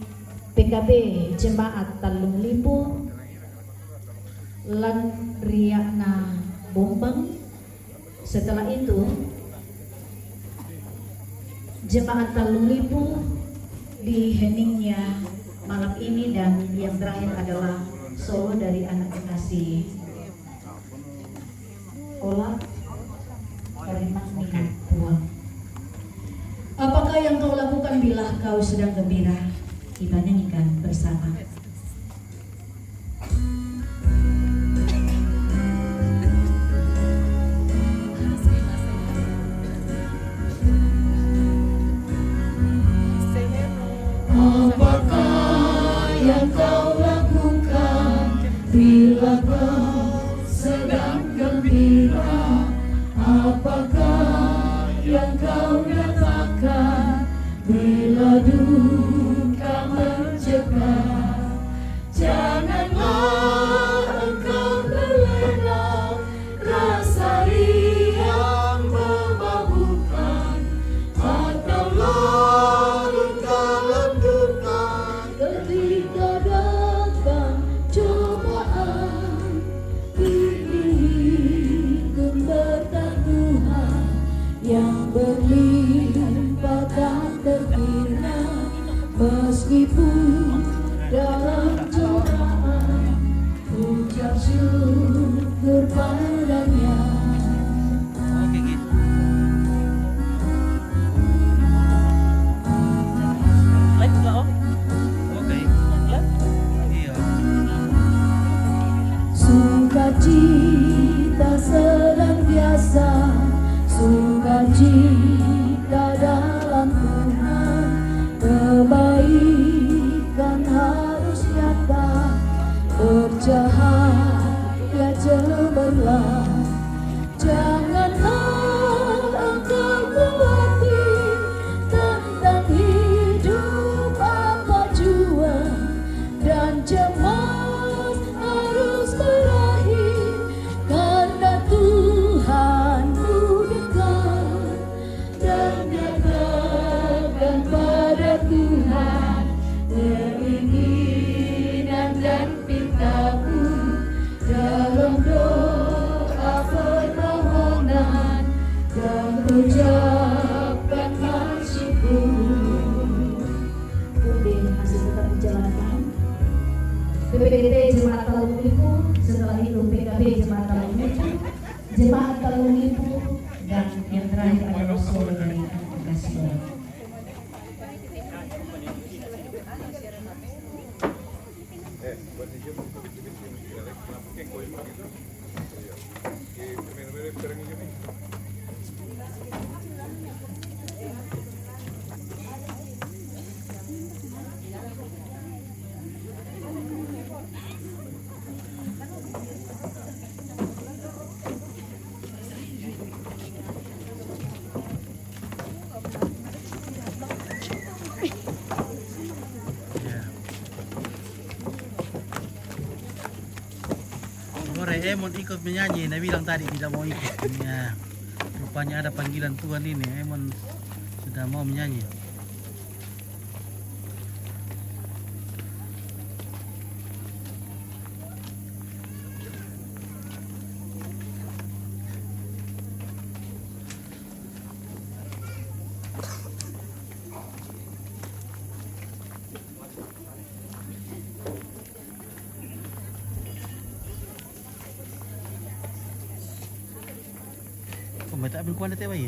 PKB Jemaat Talung Lipu, Lan Riakna Bombang. Setelah itu Jemaat Talung Lipu di heningnya malam ini, dan yang terakhir adalah solo dari anak kekasih Ola Karimat Minat Puang. Apakah yang kau lakukan bila kau sedang gembira? Kita nyanyikan bersama. Apakah yang kau lakukan bila kau sedang gembira? Apakah yang kau katakan bila duka mencekam? Janganlah engkau terlena rasa yang memabukkan, atau larut dalam duka ketika datang cobaan. Hidup berkat Tuhan yang berlimpah dan terhina, meskipun dalam cobaan ucap syukur padanya. Oke gitu. Live ba, oh? Oke. Iya. Sukacita senantiasa, sukacita dalam Tuhan. Kebaikan harus nyata, bercahaya cemerlang. Janganlah engkau khawatir tentang hidup apa jua, dan cemas harus berakhir, karena Tuhanmu dekat. Dan nyatakan pada Tuhan keinginan dan pintamu dalam doa permohonan, dan ucapkanlah syukur. Kemudian masih tetap menjalankan PPGT Jemaat Talung Lipu, setelah itu PKB Jemaat Talung Lipu, Jemaat Talung Lipu, dan yang terakhir adalah solo dari anak kekasih Allah. Emon ikut menyanyi, Nabi bilang tadi tidak mau ikut. Ya, rupanya ada panggilan Tuhan ini. Emon sudah mau menyanyi. Kau tak ambil kuan teh bayi.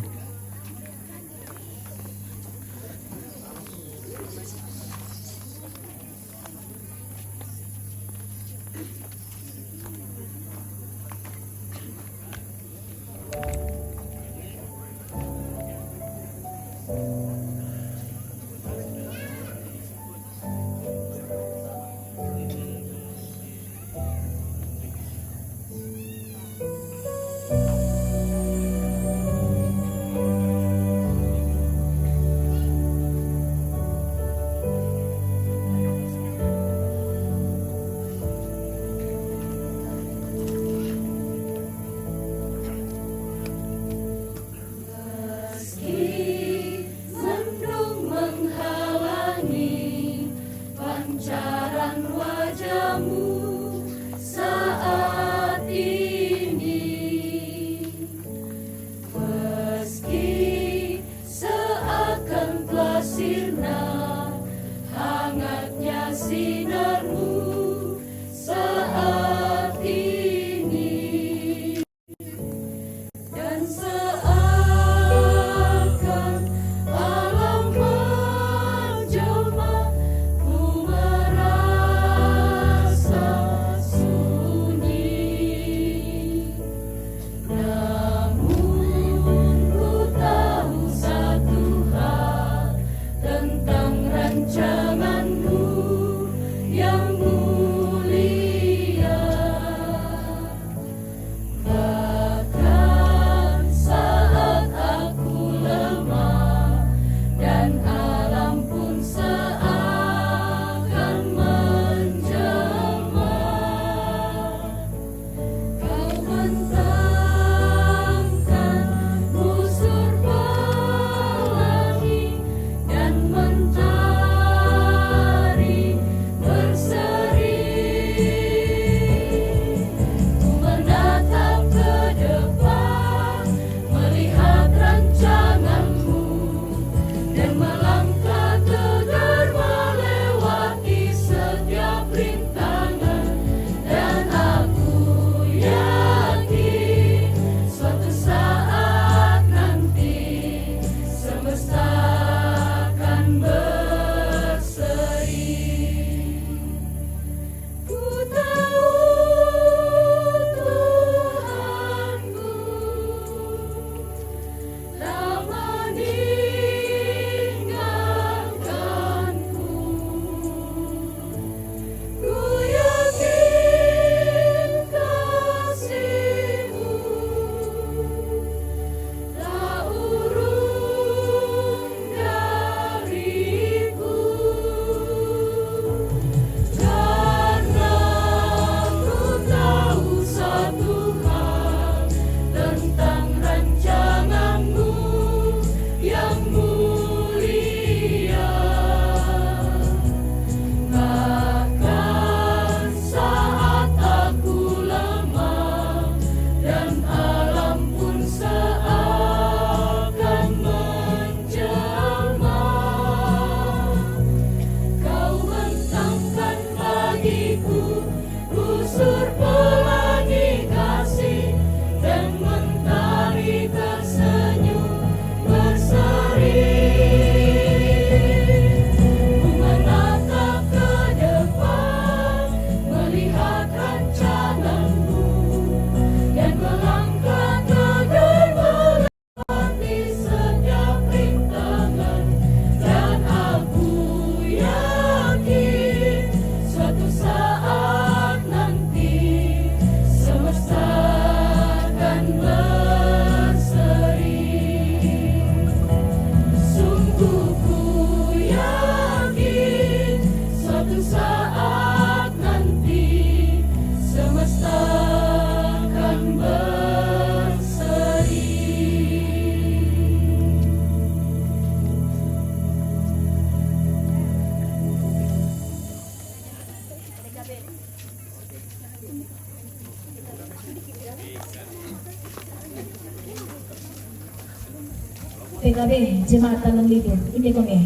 PKB Jemaat Tanah Libur. Ini kami.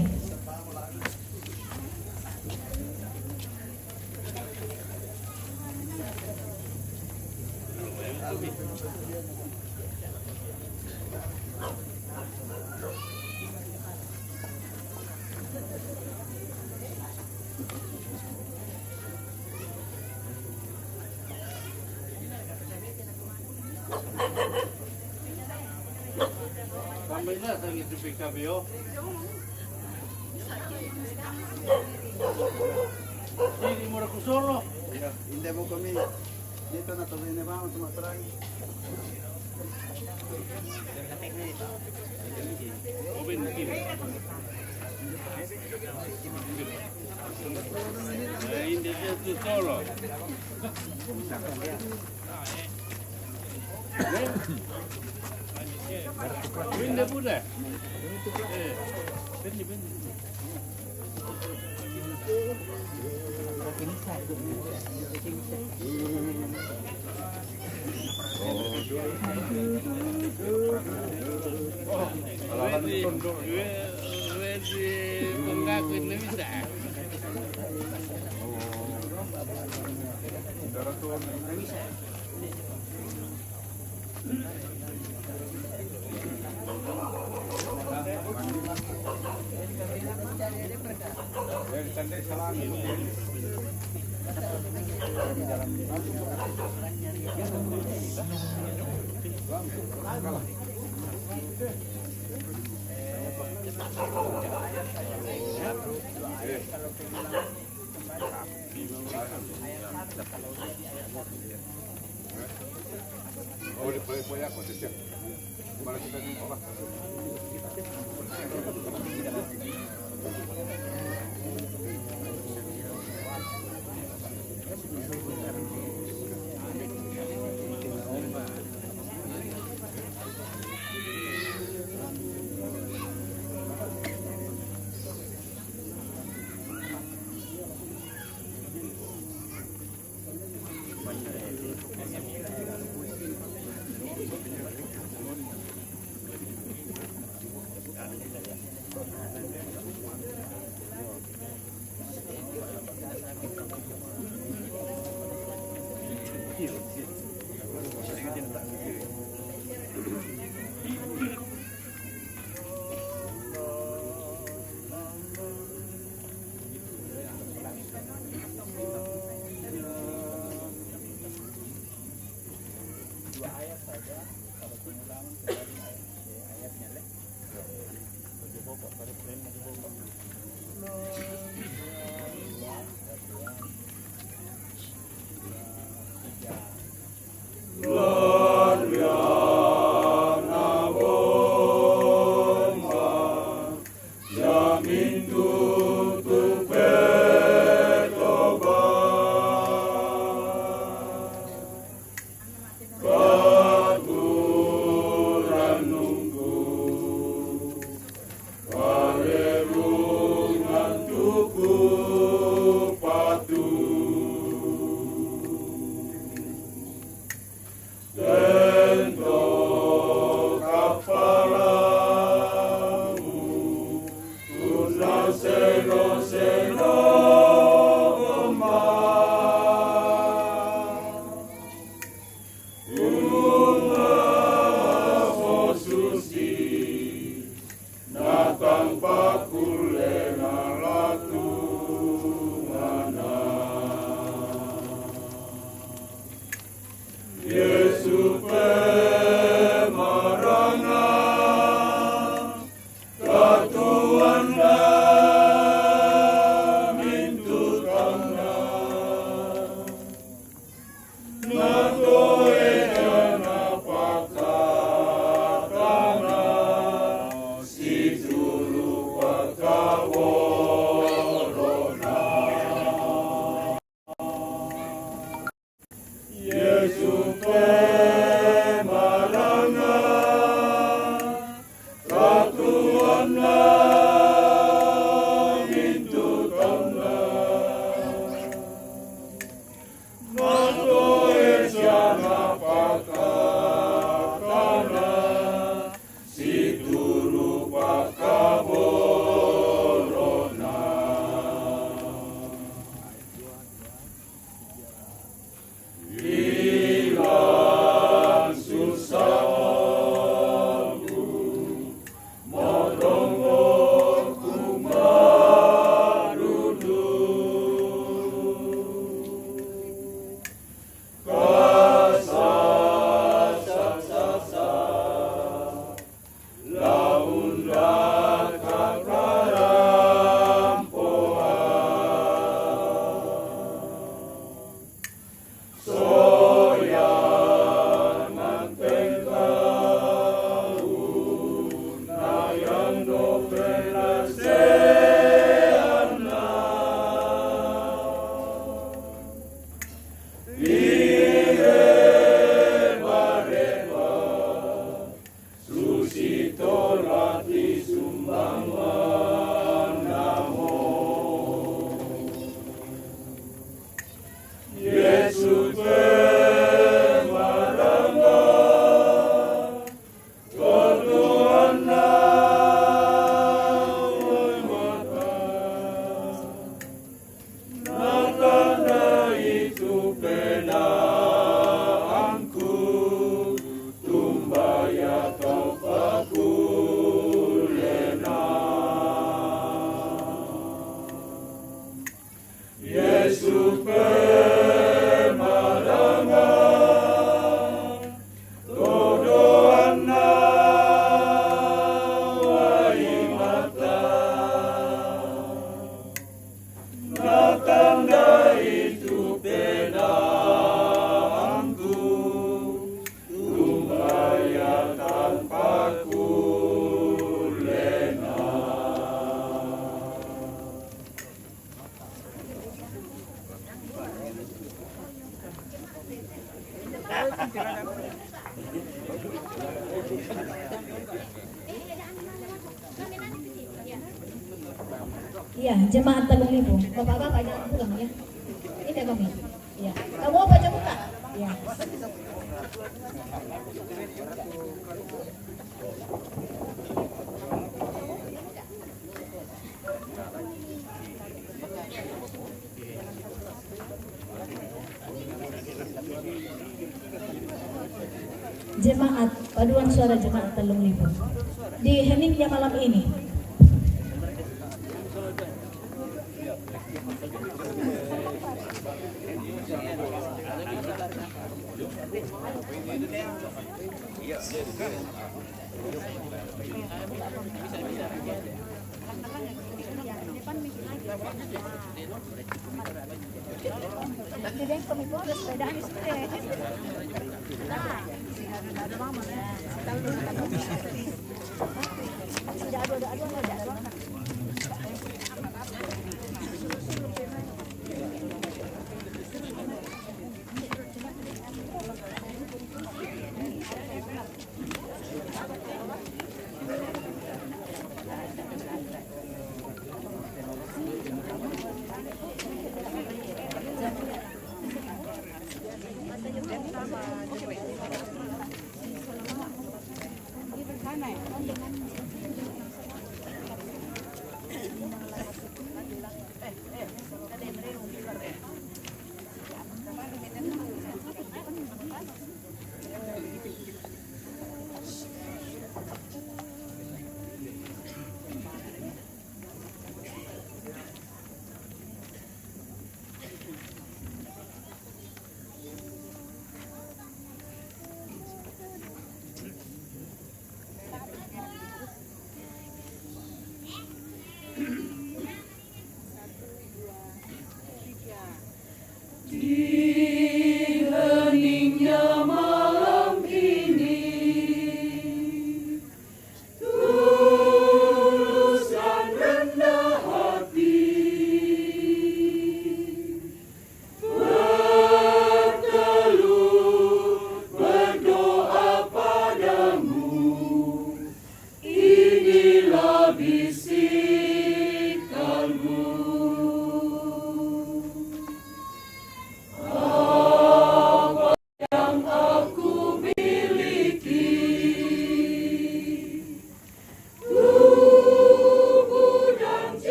Tambahnya tadi itu PKB yo. Ini mau aku solo. Ya, hindi mo kami. Dito na to, hindi ba tumatrang. Hindi itu solo. Benda pula. Bendi. Mengakuin lebih dah. Oh, después ya concesión. Para que tengan un Si turu Iya, jemaat Talung Lipo. Bapak-bapak jangan pulang ya. Ini kami. Iya. Kamu apa coba buka? Iya. Jemaat paduan suara jemaat Talung Lipo. Di heningnya malam ini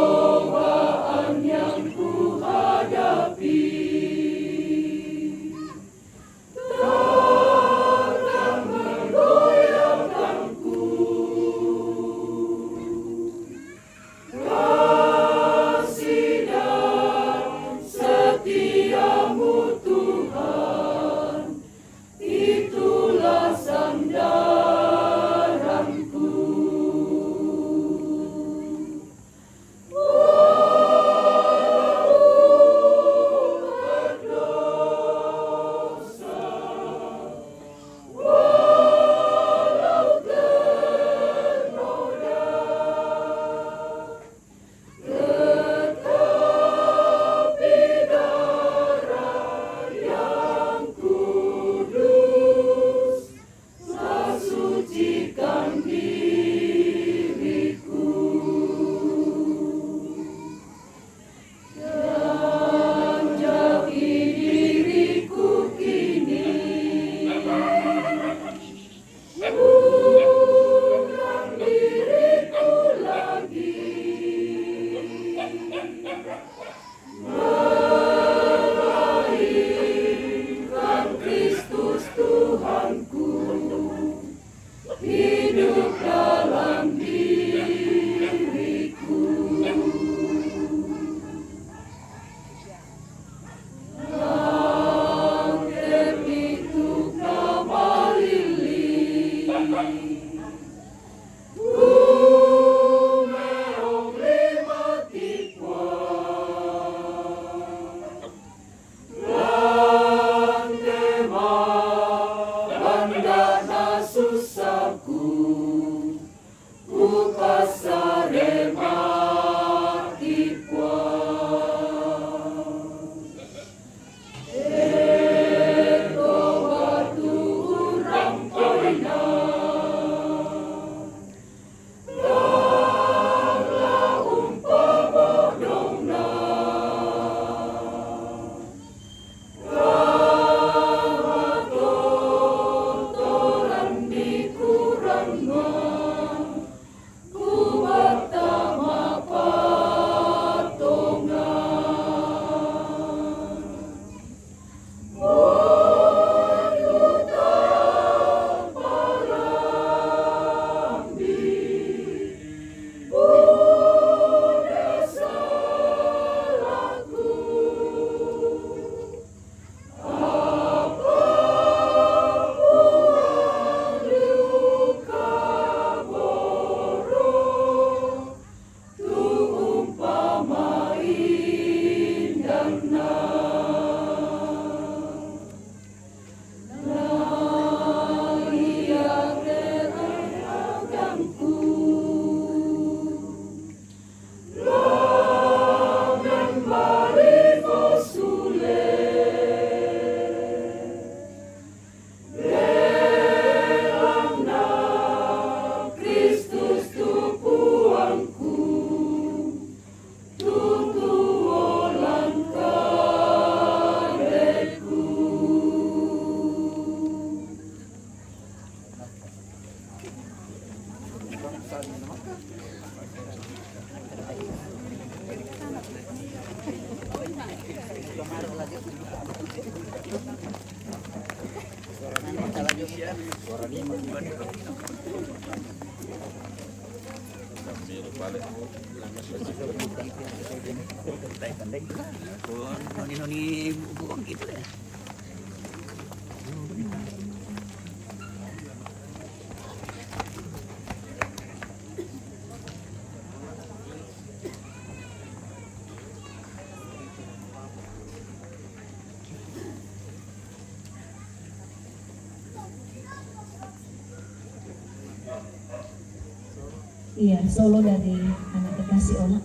Cobaan yang Iya, solo dari anak kekasih Allah.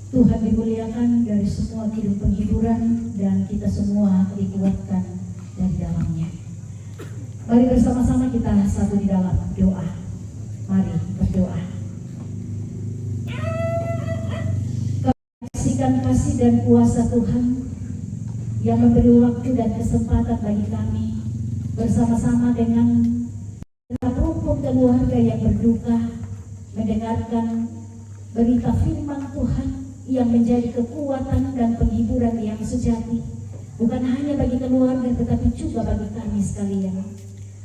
Tuhan dimuliakan dari semua hidup penghiburan dan kita semua dikuatkan dari dalamnya. Mari bersama-sama kita satu di dalam doa. Mari berdoa. Kasihkan kasih dan kuasa Tuhan yang memberi waktu dan kesempatan bagi kami bersama-sama dengan rumpun keluarga yang berduka mendengarkan berita firman Tuhan yang menjadi kekuatan dan penghiburan yang sejati, bukan hanya bagi keluarga tetapi juga bagi kami sekalian.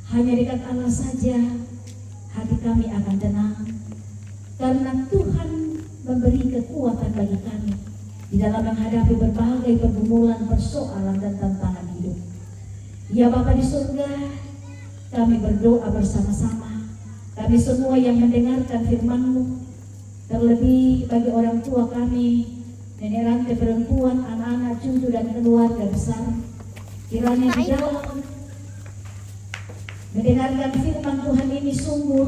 Hanya dekat Allah saja hati kami akan tenang, karena Tuhan memberi kekuatan bagi kami di dalam menghadapi berbagai pergumulan, persoalan dan tantangan hidup. Ya Bapa di surga, kami berdoa bersama-sama, kami semua yang mendengarkan firman-Mu, terlebih bagi orang tua kami, nenek rantai perempuan, anak-anak, cucu dan keluarga besar, kiranya di dalam mendengarkan firman Tuhan ini sungguh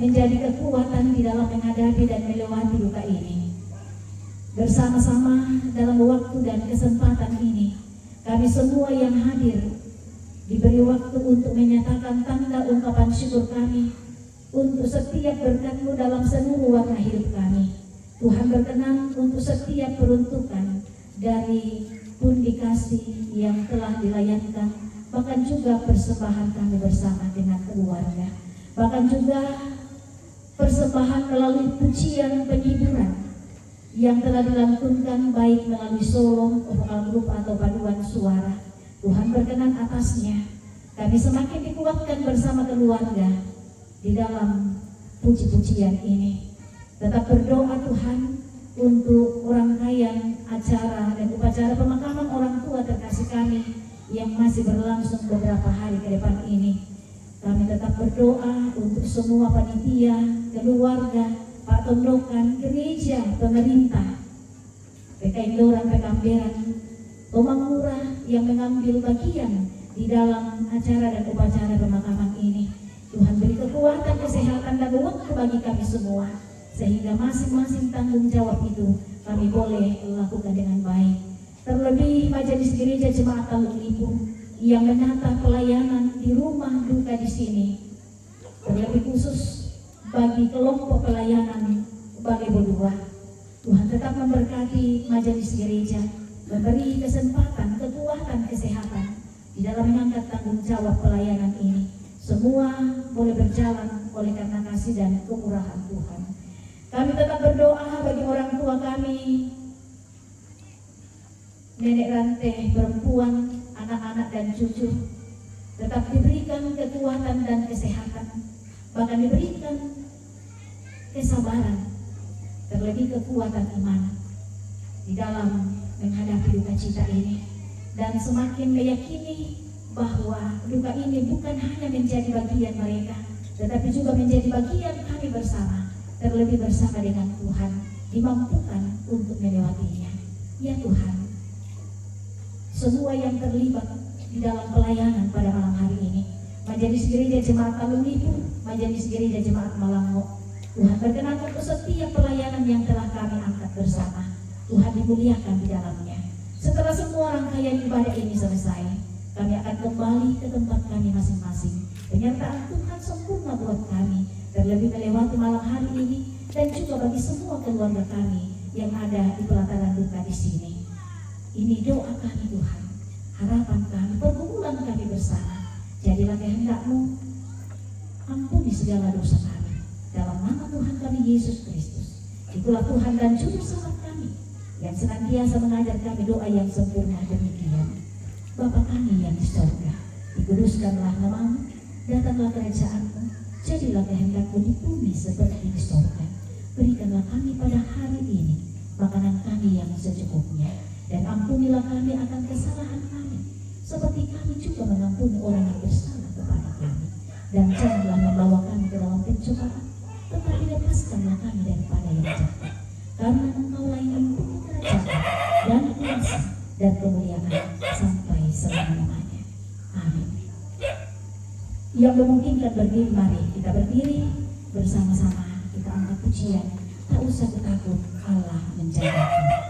menjadi kekuatan di dalam menghadapi dan melewati duka ini. Bersama-sama dalam waktu dan kesempatan ini, kami semua yang hadir diberi waktu untuk menyatakan tanda ungkapan syukur kami untuk setiap berkat-Mu dalam seluruh warna hidup kami. Tuhan berkenan untuk setiap peruntukan dari pundi kasih yang telah dilayankan, bahkan juga persembahan kami bersama dengan keluarga, bahkan juga persembahan melalui pujian penghiburan yang telah dilantunkan baik melalui solo, vokal grup atau paduan suara. Tuhan berkenan atasnya. Kami semakin dikuatkan bersama keluarga di dalam puji-pujian ini. Tetap berdoa Tuhan untuk rangkaian acara dan upacara pemakaman orang tua terkasih kami yang masih berlangsung beberapa hari ke depan ini. Kami tetap berdoa untuk semua panitia, keluarga, Pak Tondokan, gereja, pemerintah, PKI Doran, Pekamberan, Tomang Murah yang mengambil bagian di dalam acara dan upacara pemakaman ini. Tuhan beri kekuatan, kesehatan dan waktu bagi kami semua, sehingga masing-masing tanggung jawab itu kami boleh lakukan dengan baik. Terlebih majelis gereja Jemaat Taluk Lipu yang menata pelayanan di rumah duka di sini, terlebih khusus bagi kelompok pelayanan Balai Bodua. Tuhan tetap memberkati majelis gereja, memberi kesempatan, kekuatan, kesehatan di dalam mengangkat tanggung jawab pelayanan ini. Semua boleh berjalan oleh karena kasih dan kemurahan Tuhan. Kami tetap berdoa bagi orang tua kami, nenek rantai perempuan, anak-anak dan cucu, tetap diberikan kekuatan dan kesehatan, bahkan diberikan kesabaran, terlebih kekuatan iman di dalam menghadapi duka cita ini, dan semakin meyakini bahwa duka ini bukan hanya menjadi bagian mereka, tetapi juga menjadi bagian kami bersama, terlebih bersama dengan Tuhan, dimampukan untuk melewatinya. Ya Tuhan, semua yang terlibat di dalam pelayanan pada malam hari ini, majelis gereja Jemaat Taluk Lipu, majelis gereja Jemaat Malango, Tuhan berkenan untuk setiap pelayanan yang telah kami angkat bersama. Tuhan dimuliakan di dalamnya. Setelah semua rangkaian ibadah ini selesai, kami akan kembali ke tempat kami masing-masing. Penyertaan Tuhan sempurna buat kami, terlebih melewati malam hari ini, dan juga bagi semua keluarga kami yang ada di pelataran duka di sini. Ini doa kami Tuhan, harapan kami, pergumulan kami bersama. Jadilah kehendak-Mu, ampuni segala dosa kami. Dalam nama Tuhan kami Yesus Kristus, itulah Tuhan dan Juru Selamat kami yang senantiasa mengajar kami doa yang sempurna demikian. Bapa kami yang di sorga, dikuduskanlah nama-Mu, datanglah kerajaan-Mu, jadilah kehendak-Mu di bumi seperti di sorga. Berikanlah kami pada hari ini makanan kami yang secukupnya, dan ampunilah kami akan kesalahan kami, seperti kami juga mengampuni orang yang bersalah kepada kami. Dan janganlah membawa kami ke dalam pencobaan, tetapi lepaskanlah kami daripada yang jahat. Karena Engkau-lah yang mempunyai kerajaan dan kuasa dan kemuliaan sampai selama-lamanya. Amin. Yang memungkinkan berdiri, mari kita berdiri bersama-sama. Kita angkat pujian tak usah takut, Allah menjagamu.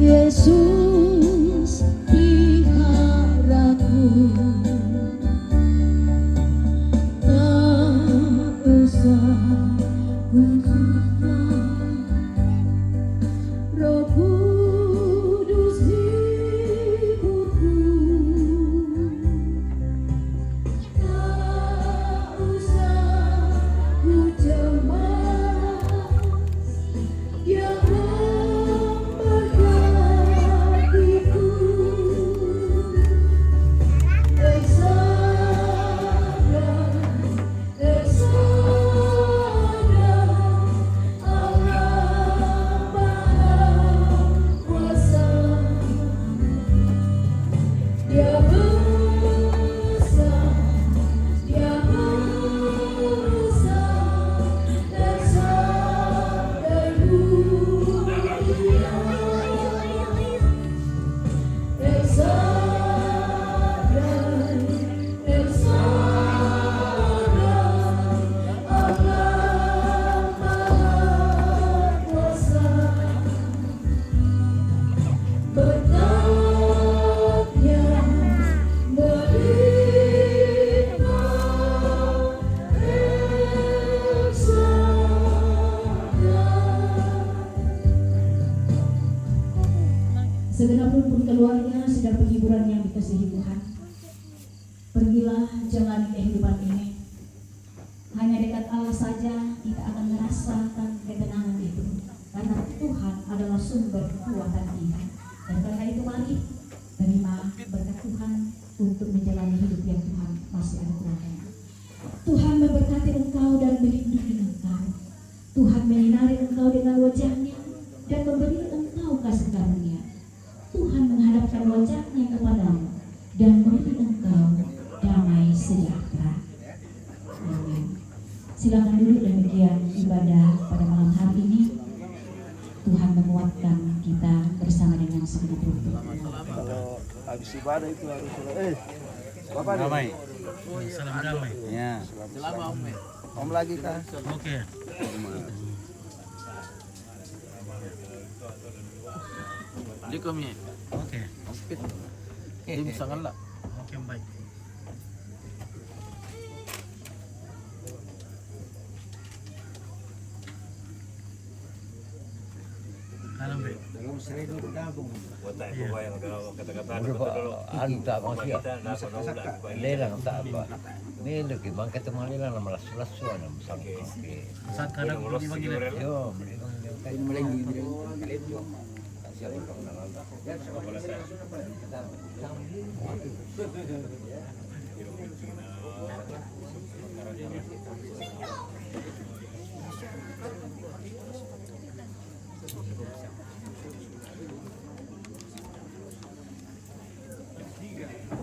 Yesus peliharaku, tak usah bergumam, Roh Kudus hiburku, tak usah ku cemas, yang segenap rumpun keluarga sedang penghiburan yang dikasihi Tuhan. Pergilah jalani kehidupan ini. Hanya dekat Allah saja kita akan merasakan ketenangan itu. Karena Tuhan adalah sumber kekuatan kita. Dan karena itu mari terima berkat Tuhan untuk menjalani hidup yang Tuhan masih anugerahkan. Tuhan memberkati engkau dan melindungi engkau. Tuhan menyinari engkau dengan wajah-Nya dan memberi engkau kasih karunia. Tuhan menghadapkan wajah-Nya kepadamu dan memberi engkau damai sejahtera. Amin. Silakan duduk, demikian ibadah pada malam hari ini. Tuhan menguatkan kita bersama dengan segenap rumpun. Kalau habis ibadah itu harus Bapak damai. Salam damai. Ya. Selamat Om lagi kah? Oke. Assalamualaikum. Oke. Tim sangat lah. Oke, baik. Alam baik. Dalam seribu gabung. Iya. Kata-kata anta masih lelang tak apa. Ni lagi bang ketemu lelang nama lasu-lasuan sampai. Saat kadang bunyi panggil. Yo,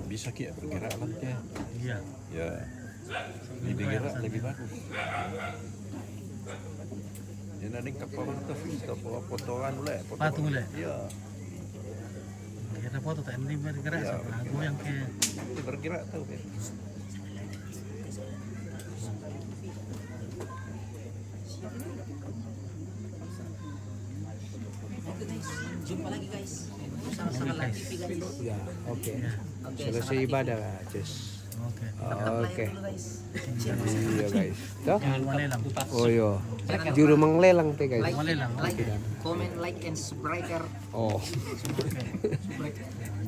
Bisa Ki bergerak nanti. Iya. Ya. Lebih gerak lebih bagus. Dia nanti kapal potongan boleh. Patung boleh. Iya. Kita foto tak ini bergerak Ya, sama aku yang ke bergerak tahu kan. Jumpa lagi guys. Ya, oke. Selesai ibadah, Cis. Oke. Iya guys. Toh? Oh iya. Juru menglelang teh guys. Like, comment, like, and subscribe. Oh.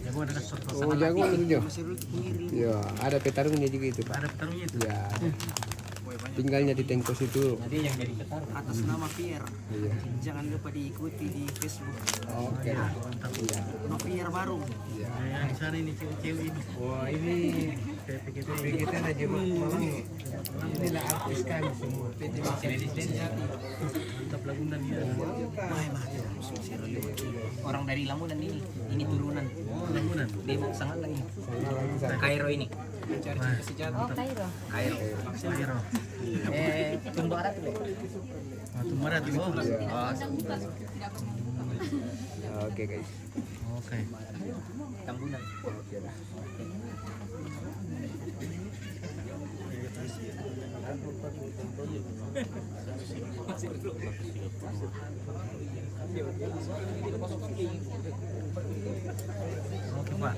jago ada kasut. Oh jago itu. Ya, ada petarungnya juga itu Pak. Ada petarungnya itu. Ya. tinggalnya di Tengko situ. Jadi yang jadi besar atas nama Pierre. Iya. Jangan lupa diikuti di Facebook. Oke. Nama Pierre baru. Ya, di sana ini cewek-cewek ini. Wah ini kita aja malam. Inilah artis kami semua. Mantap Lagunan ya. Orang dari Lamunan ini turunan. Lagunan. Dia sangat lagi. Kairo ini. Mencari cinta sejati. Oh, Kairo. Kairo. Tumbarat tuh. Tumbarat itu. Oke guys. Oke. Tambunan. Oke Pak.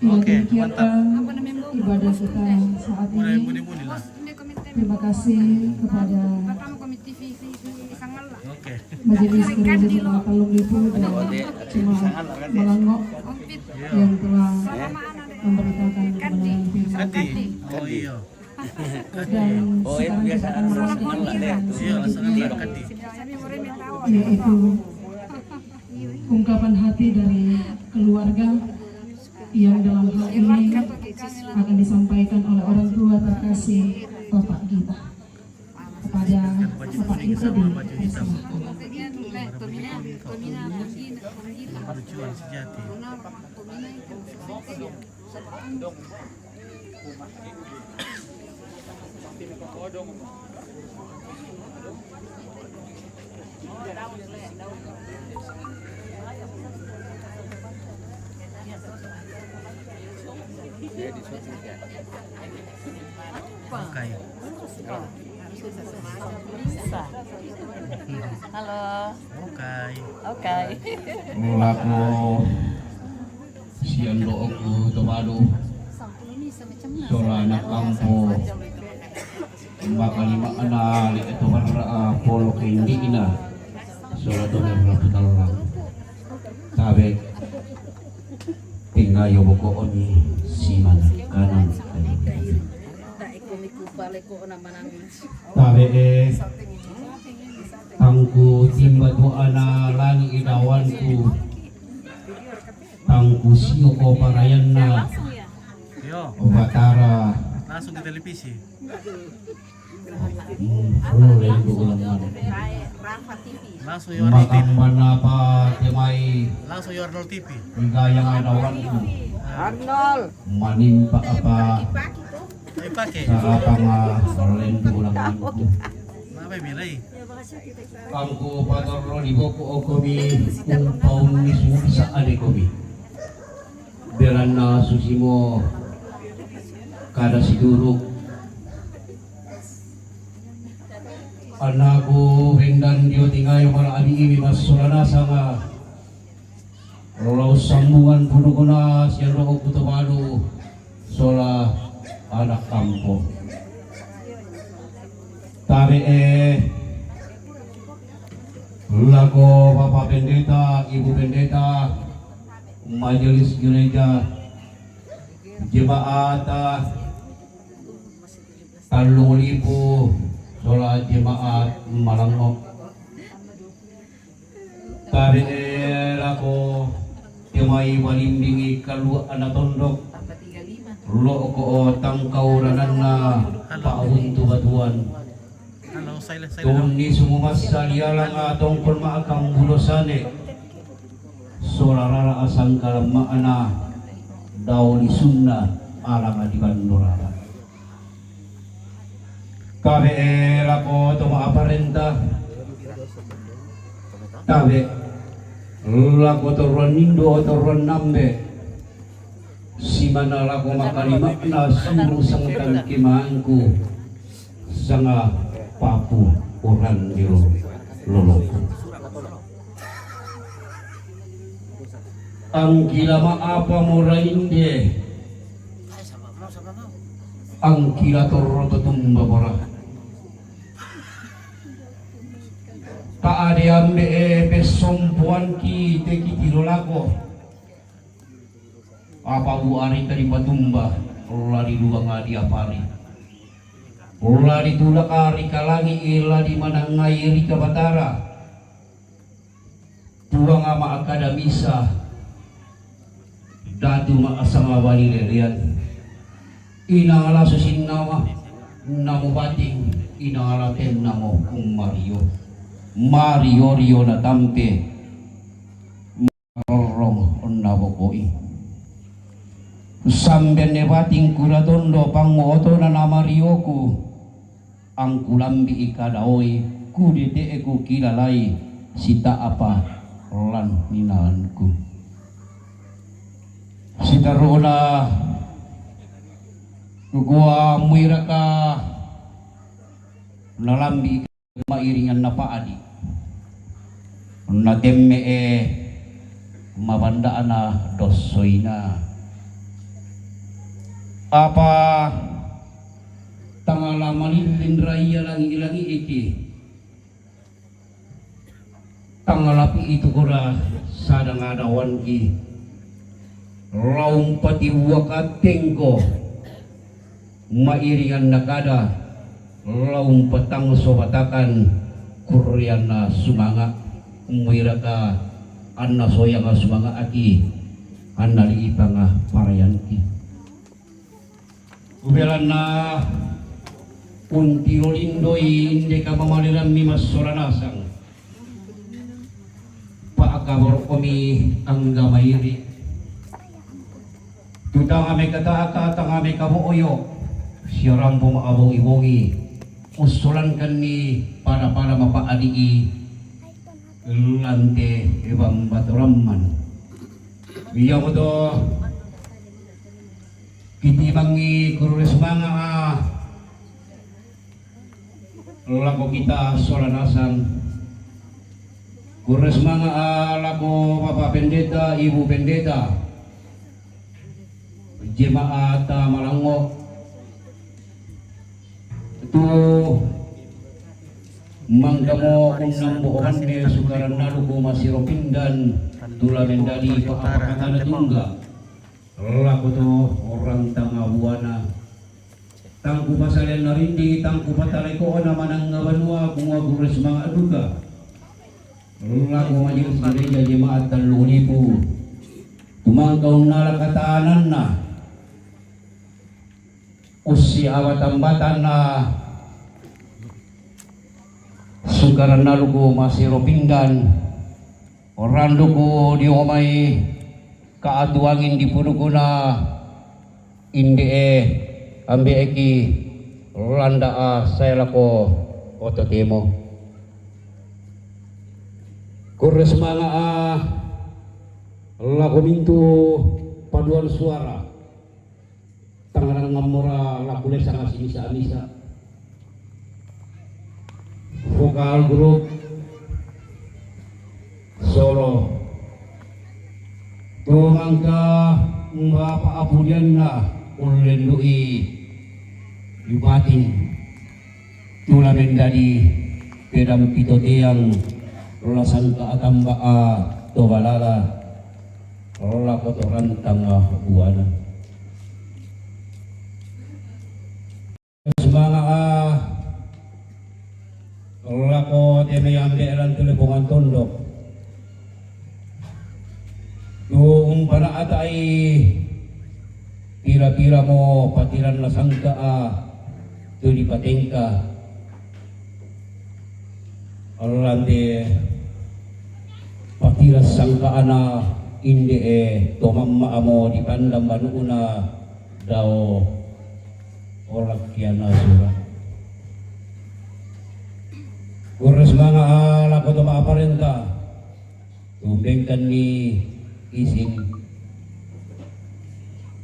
Oke, mantap. Ibadah kita saat ini. Terima kasih kepada Majelis Gereja Jemaat Palung Lipu dan Jemaat Melangok yang telah memberitakan kebenaran firman Oh iya. dan sekarang kita akan memasuki yaitu ungkapan hati dari keluarga yang dalam hal ini akan disampaikan oleh orang tua terkasih Bapak kita kepada Bapak kita di Perjuangan sejati. Oke. Halo. Oke. Mulaku sian doku tomado sola anak lampu bakal lima anak itu polo kendi ina sola doner raputal lang tabe tinggal yo boko oni siman kanan tabe tangku timba doa na langi idawanku tangku siyo ko parayan na obatara Langsung ke televisi. Langsung Yornol TV. Langsung Yornol TV. Yang idawanku Arnold manimpa apa pakai sa apa nga lendo ulang aku apa bilay Angku patorlo di boko okomi umpaun ni sa adekomi beran na susimo kada siduruk anaku hendan dio tingayo para adi imi masulana sama rolau sambungan punukuna siang rokok kutomadu sola anak kampung tabe Lako Bapak Pendeta, Ibu Pendeta, Majelis Gereja, Jemaat Talung Lipu, Sholat Jemaat Malangok. Tabi lako Temai Walimbingi Kalu Anak Tondok, Loko Tangkau Ranana, Paun Tubatuan. Tuni sumumas salialang atong kulmaakang bulosane Solarara asang kalamaana daw ni sunna alang adiban nurara Kabe lako tumaaparenta Tabe lako toruan nindo toruan nambe Simana lako makalimak na suruh sangkan kimaanku Sanga papu orang di loloko. Ang kila maapa morainde. Ang kila torroto tumba bara. Kaade ambe besompuan ki teki tilolako. Apa buari tadi patumba lari dua ngadi apari. Ula ditulak ari kalangi ila di mana ngairi ka batara. Tuang ama akademisa. Datu ma asama wali lelian. Inangala susin nama namo bating inangala ten namo kung Mario. Mario Rio na tampe. Marorong onnabokoi. Samben ne bating kuratondo pangoto na nama Rioku. Ang kulambi ikadaoy kudete eku kilalai sita apa lan minaanku sita rola gua muiraka nalambi mairingan na paadi na temme mabandaan na dosoina apa tangala malilin raya langi-langi iki tangalapi itu kura sadang adawan ki raung pati wakatengko mairingan nakada raung petang sobatakan kuryana sumanga umuiraka anna soyanga sumanga aki anna liipanga parayanki ubelana Unti rolindoi indeka mamaliran mimas soranasang paakabor komi angga mairi tutang ame kataaka tang ame kabuoyo siaram po maabong-ibongi usulan kan ni para mapaadii lante ibang baturamman biya mo to kitibangi kurulis mga lako kita solanasan kures mga lako Bapak Pendeta, Ibu Pendeta, Jemaat Malangok itu manggamo kung nambukan ni sukaran naluko masiropindan tula mendali pakapakatan na tungga lako to orang tangawana tangku pasalen narindi tangku patalay ko na manang ngabanwa kung wagures mga aduga lagu majelis gereja jemaat Talung Lipu tumangkaw nalakataanan na usi awatambatan na sukaran naluko masiropindan orando ko di omay kaatuangin di puno ko na indi ambi eki landa saya lako oto temo kures mga lako mintu paduan suara tangan ngamura lakule sangat misa vokal grup solo tumangka mbapa apulian na ulendui yubatin tula mendadi pedam pito tiang rola sangka atamba to balala rola kotoran tanga buana semangat rola ko teme amde ran telepongan tondok yung para atay pira-pira mo patiran na sangka to di patengka Orlande patiras sangka ana indi tomamma amo di pandang banuna daw orak kiana sura kuras mga ala ko to maaparenta tumbengkan ni isin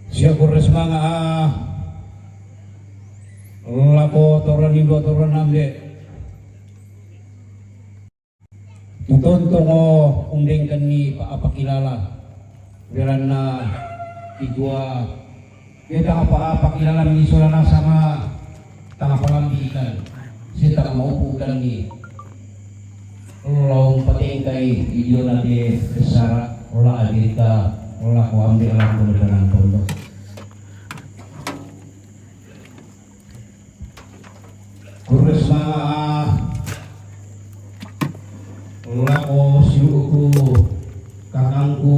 siya kuras mga lako toran indo toran namde tutonto ko umbengkan ni paapakilala biran na igwa kita paapakilala ni solana sama tanga palambikan sita maupukan ni long patingkay idyo nati kesara ola agirika ola ko ambil lang dengan pondok kurus mga ola ko siuku kakangku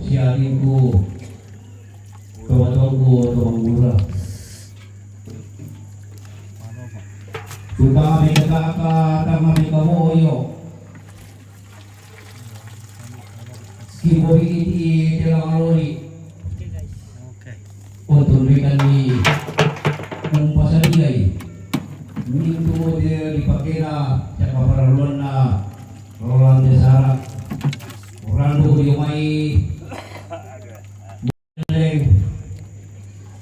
sialinku tuwa-tuwaku tuwa-mura kami kakak kami kamoyo kiboy iti dalam alori untuk berikan di umpasaniyay minto dia dipakai na siapa perluan na Roland Desara Orlando Yomai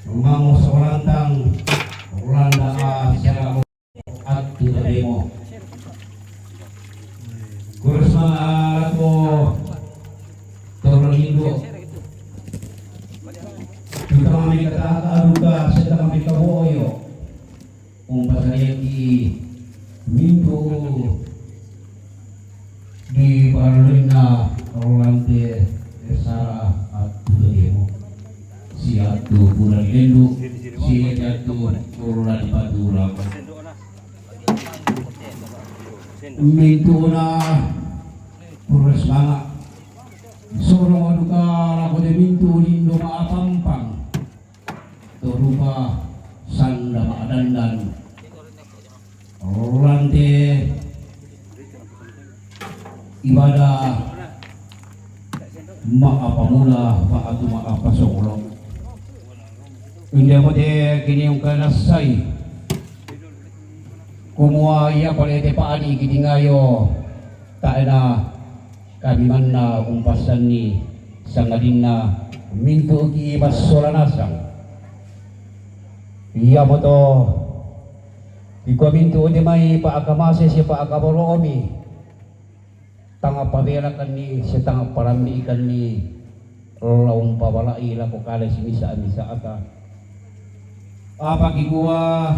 Rumah Solantang Orlando siapa at demo Kursma ako Torlindo kita kami kata juga sedang kami kawoyo umpasanya di minggu di Barlina Rolante Desara atu demo si atu bulan lendu si atu bulan padura minggu na pures banget sorong aduka lako de mintu lindo maapampang torupa sanda maadandan rolante ibadah maapamula paatu maapasokolong hindi mo de kini yung kanasay kumuha iya palete paani kini ngayo tae na kami man na umpasan ni sangadin na minto ki masolanasang iya mo to ikaw minto di may paakamase siya paakaboroomi tanga paberakan ni siya tanga paramiikan ni laung pawalai la ko kala si misa aka apa giguwa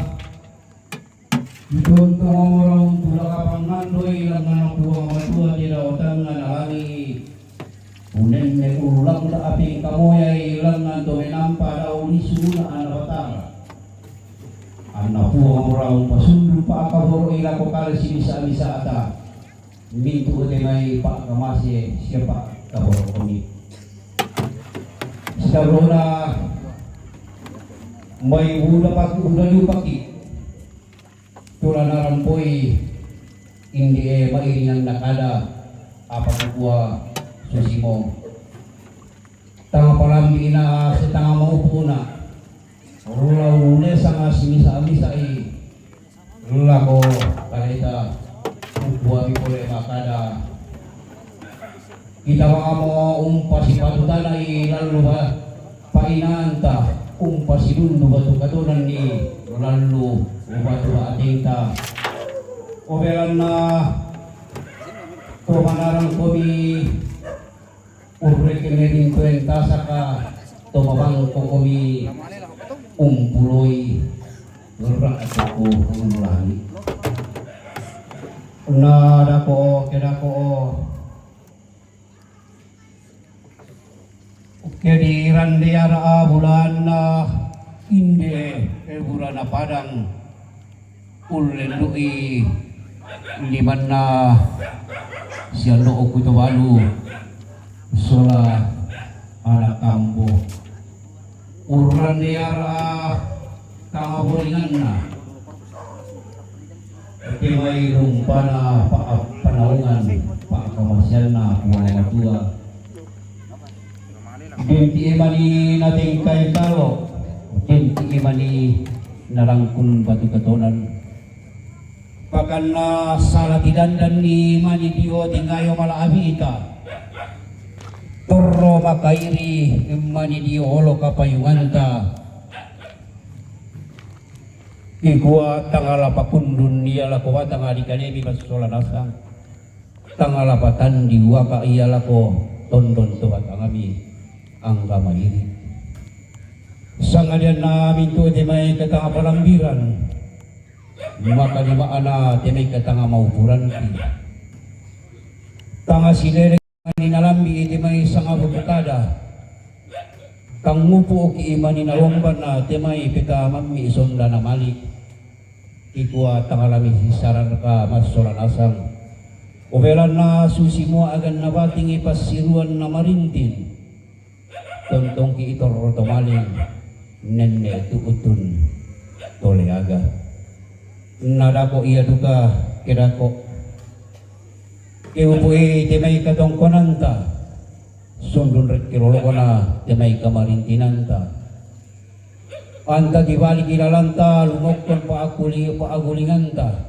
Doon ko orang tulak kapang nandoy lang na nakuha mga tuwa di lautang nga nalani unen may ulang na aping kamoyay lang nga doon nampa daw ni suna anabatara anapuha orang pasundul pa akaboro ila ko kala sinisa-misa ata minto de may paakamase siya pa kaboro kami sa rona may uda lupaki tulanaran po'y hindi mainang nakada apakukua susimo tanga palambi na sa tanga maupo na rulaw nesa nga simisa-misa rula ko kalita ukua pipole makada kita mga mo umpasi patutan lalu ba painanta umpasi dundu batu katunan ni lalu ubatu atingta obelan na tumanarang kami urre keneding kwenta saka tumabang ko kami umpuloy gerak aku umulani Na dako kedako Kedi randiara bulan inde bulan padang ulendui limana siano okuto balu sola anak kambo urandiara tangabulinganna Kemai rumpana panaungan pak komersialna kuala tua Denti imani nating kay talo Denti imani narangkun batu katonan Pakan na salah tidandan ni mani dio tingayo malaabi ita Torro makairi mani dio holo kapayunganta Ikuwa tangala pakundun iyalah ko tangala kanemi basola nasang tangala patan diwaka iyalah ko tondon tuwa tangami angka mairi sangalian namin to temay katanga palambiran maka lima ana temay katanga maupuran ki tanga silere ni nalambi temay sanga bukada kang mupo ki imani na lomban na temay pita mami isonda na malik Ikua tangalami sisaran ka masoran asang Obelan na susi mo agan nabating ipasiruan na marintin Tontong ki itor tomaling Nenne tuutun toleaga Nadako iya duka kedako Keupu'i temay katongkonanta Sundun rekirolo na temay kamarintinanta Anta dibalik ilalanta lumokon pa agulinganta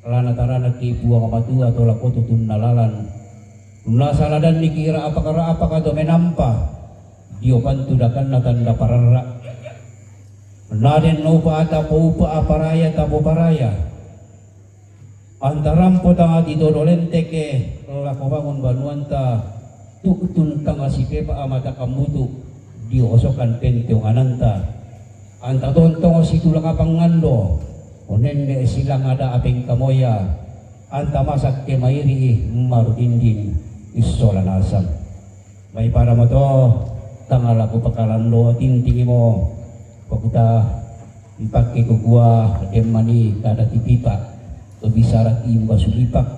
Lana-tarana kipuang matua tolak otutun nalalan Nasaladan nikira apakara to menampa Dio pantudakan na tanda parara Naden no pa atapo upa aparaya tapo paraya Antarampo tanga dito dolente ke lako bangun banuanta Tukutun tanga si pepa amata kamutu Dio osokan penteong ananta Anta tontong si tulang apang ngando Onenne silang ada apeng kamoya Anta masak ke mairi marudindin isola nasam May para mo to Tangala ko pakalando tintingi mo Pakuta Ipake ko gua Demani kada tipipa Kebisarat imba sulipak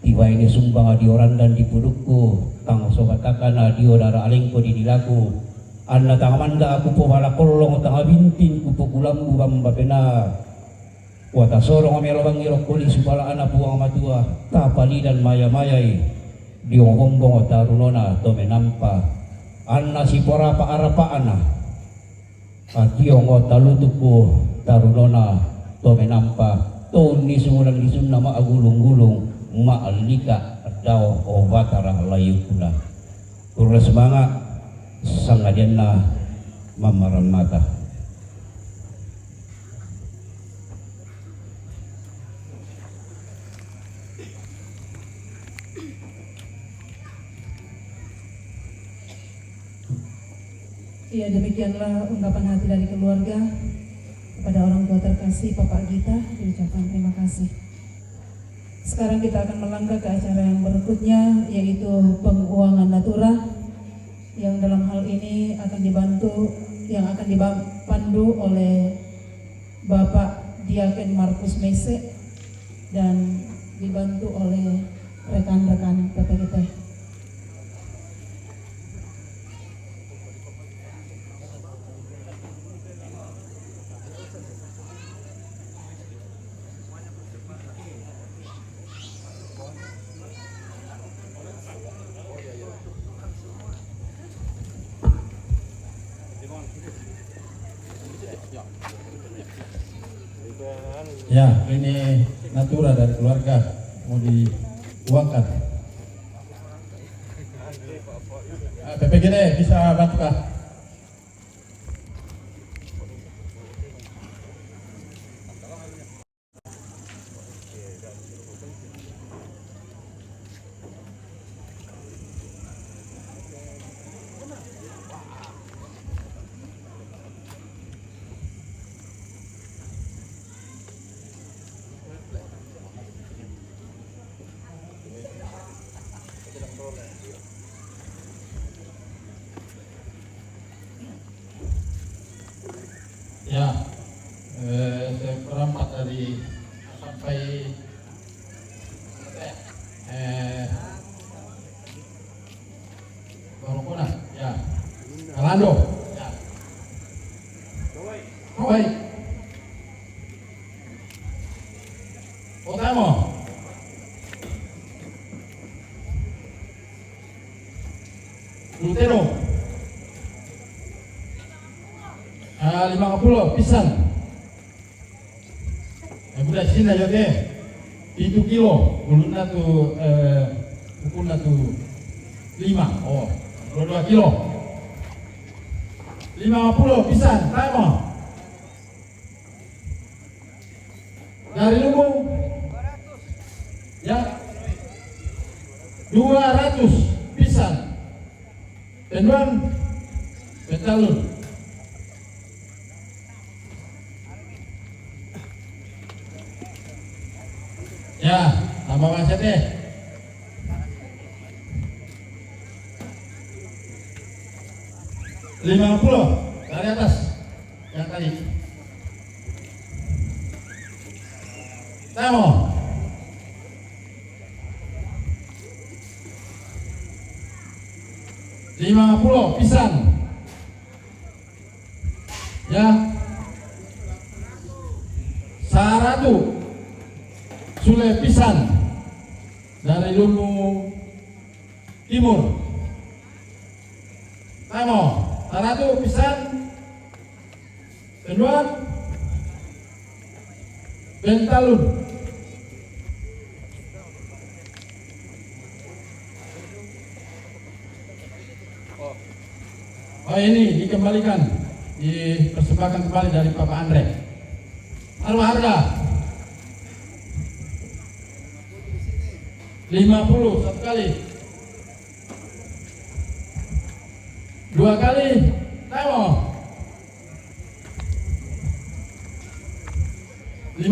Tiba ini sumbang adi orang dan di pudukku Tang sobatakan adi odara alengko di dilaku Anna tangamanda aku po wala kolong tangabintin ku po kulambu bambapena Wata sorong amelobang irokuli subala ana buang matua Tapali dan maya-mayai Diongombong o tarunona to menampa Anna si porapa arapa ana Ationg o talutuku tarunona to menampa Toni sumulang lisun na maagulung-gulung Maalika daw o batara layukula Kurna semangat Sangadian na mamaran mata Ya, demikianlah ungkapan hati dari keluarga kepada orang tua terkasih Bapak Gita, diucapkan terima kasih. Sekarang kita akan melangkah ke acara yang berikutnya, yaitu penguangan natura, yang dalam hal ini akan dipandu oleh Bapak Diaken Markus Mese dan dibantu oleh rekan-rekan PPGT. Ya, ini natura dari keluarga mau diuangkan. PPGD bisa bantu kah? seperempat dari sampai Borokona, ya. Kalando, ya. Koi. Otamo. Lutero. 50 pisang. Budak Cina jadi 7 kilo. Ulunna tu ukunna tu 5. Oh, 2 kilo. 50 pisang. Tamo. Dari Lumbung. Ya. 200 pisang. Tenduan Betalun. Ya, tambah macet deh. $50 dari atas yang tadi. Tamo. $50 pisang. Ya. 100 Sule pisang dari Lumbung Timur. Tamo, 100 pisang. Kedua, Bentalun. Oh ini dikembalikan, dipersembahkan kembali dari Bapak Andre. Taruh harga 50 satu kali, 2 kali, Tamo 50,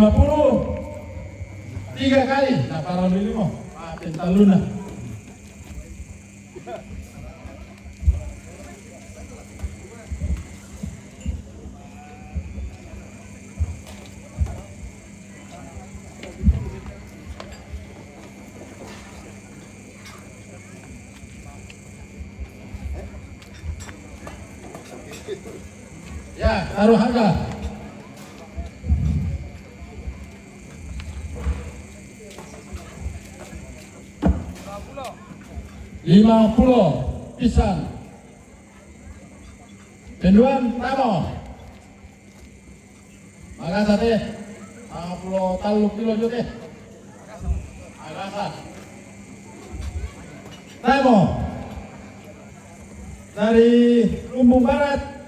3 kali, nah para dulu mau, Bentaluna. Ya, taruh harga. $50 pisang. Tenduan Tamo. Makasih deh. 50 kilo juga. Makasih. Tamo. Dari Lumbung Barat.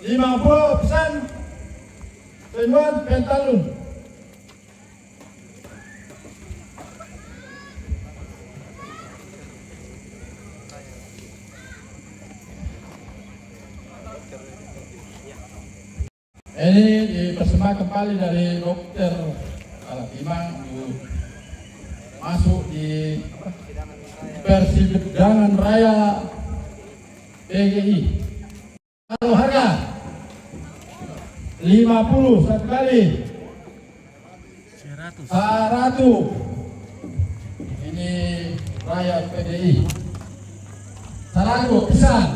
50 pisang. Tenduan Bentalun. Ini dipersembahkan kembali dari Dokter Imang masuk di Persidangan Raya PGI. Taruh harga 50 satu kali, 100. Ini Raya PGI. 100 pisang.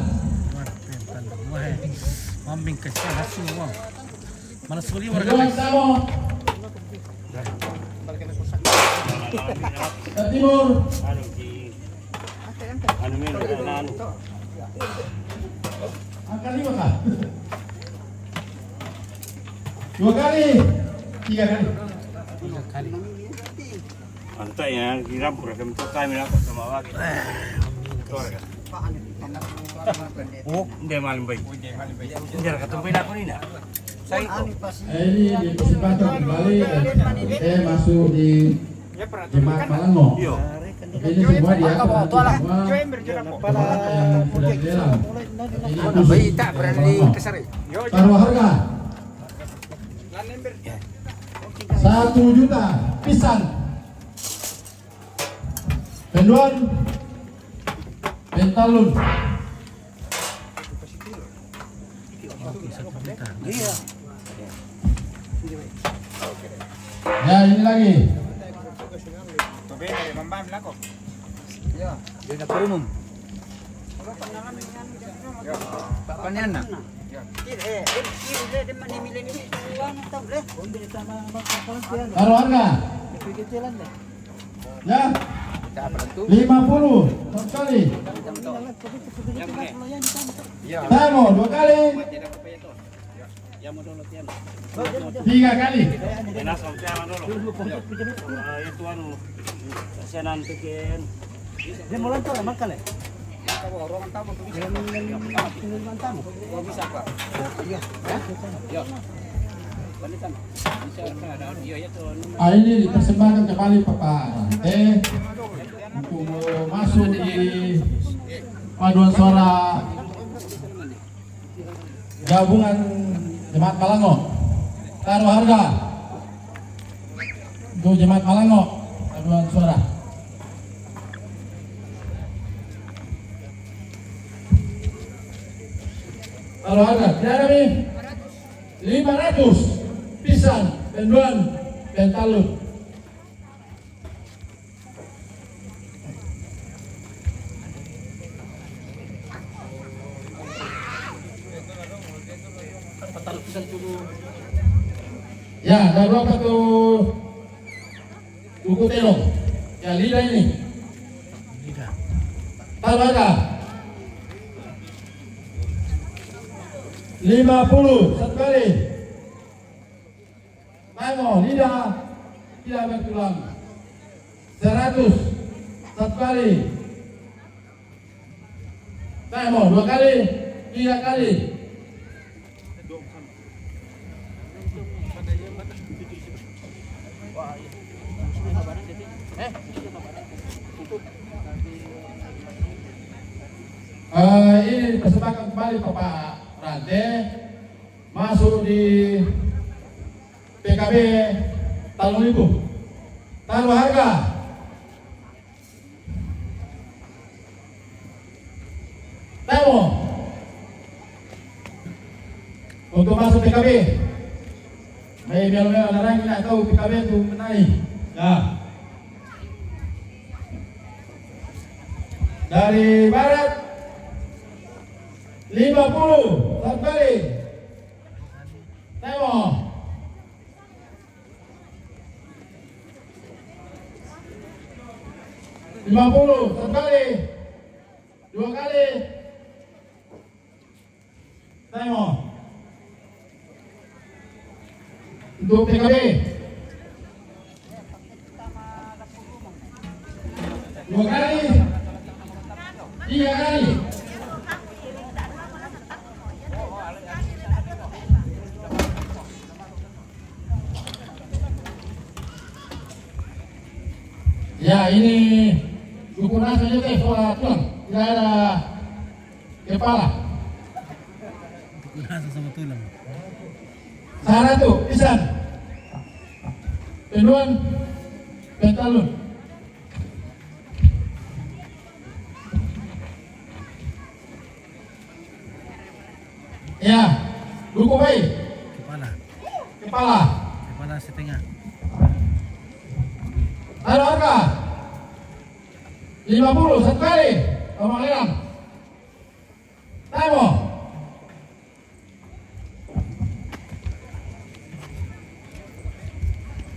Mambing kecil hasil uang. Mana suli warga Timur. Angka 5 kah? 2 kali, 3 kali. Antai ya, kira program itu kami nak sama lagi. Oh, dia malam baik. Dia ketemu aku ni nak. Ini dipersembahkan kembali dan masuk di Jemaat Malango. Ini semua diatur semua jemaat yang sudah dilelang. Ini bayi tak berani kesari. Taruh harga 1 juta pisang. Tenduan Bentalun. kita. Iya. Ya, ini lagi. Ya, di dapur umum. Pak Paniana. Taruh harga. Ya. 50 satu kali. Temo 2 kali. 3 kali. Itu anu kasihanan bikin. Dia mau lancar makan ya? Bisa Pak. Ini dipersembahkan kembali Bapak Rante untuk masuk di paduan suara gabungan Jemaat Malango. Taruh harga untuk Jemaat Malango paduan suara. Taruh harga tidak ada nih 500 pisan penduan dan talut. Ya, ada berapa tuh buku telong? Ya, lidah ini. Lidah. Taruh harga 50 satu kali. Temo lidah tidak bertulang. 100 satu kali. Temo 2 kali, 3 kali. Ini persembahkan kembali Bapak Rante masuk di PKB Talung Ibu. Taruh harga 'Temo untuk masuk PKB. Biar orang tidak tahu PKB itu menaik. Ya. Dari barat 50 satu kali. Temo 50 satu kali. 2 kali. Temo untuk PKB 2 kali. 3 kali. Ya, ini dukungan saja teh soal tulang, tidak ada kepala. Dukungan sama tulang. Syarat tuh, pisan. Penduan, pentalun. Ya, duku baik. Kepala. Kepala. Kepala setengah. Taruh harga 50 satu kali. Omong lelang. Temo.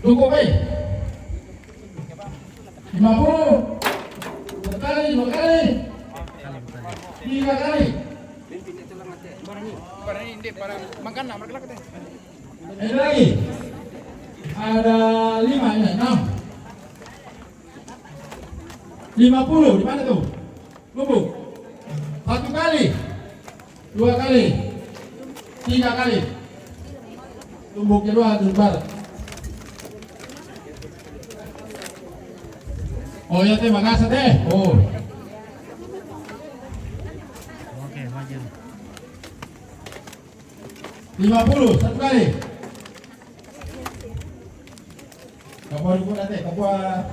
Duku baik. 50 satu kali, 2 kali, 3 kali. Ini lagi. Ada 5 ya, 6. 50 di mana tuh? Lubuk. 1 kali, 2 kali, 3 kali. Lubuk kedua barat. Oh ya teh, makasih teh. Oh. Oke, maju. 50 satu kali. Kapua dulu nanti, kapua.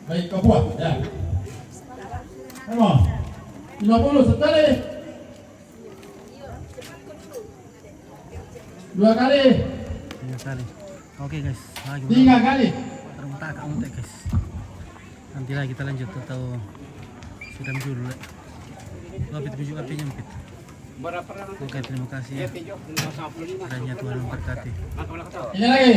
Baik, kapua, ya. Emang 50 satu kali. 2 kali. 3 kali. Oke guys, lagi 3 kali. Untek guys. Nanti lagi kita lanjut atau sudah dulu. Api tunjuk api nyempit. Oke, terima kasih ya. Kiranya Tuhan memberkati. Ini lagi.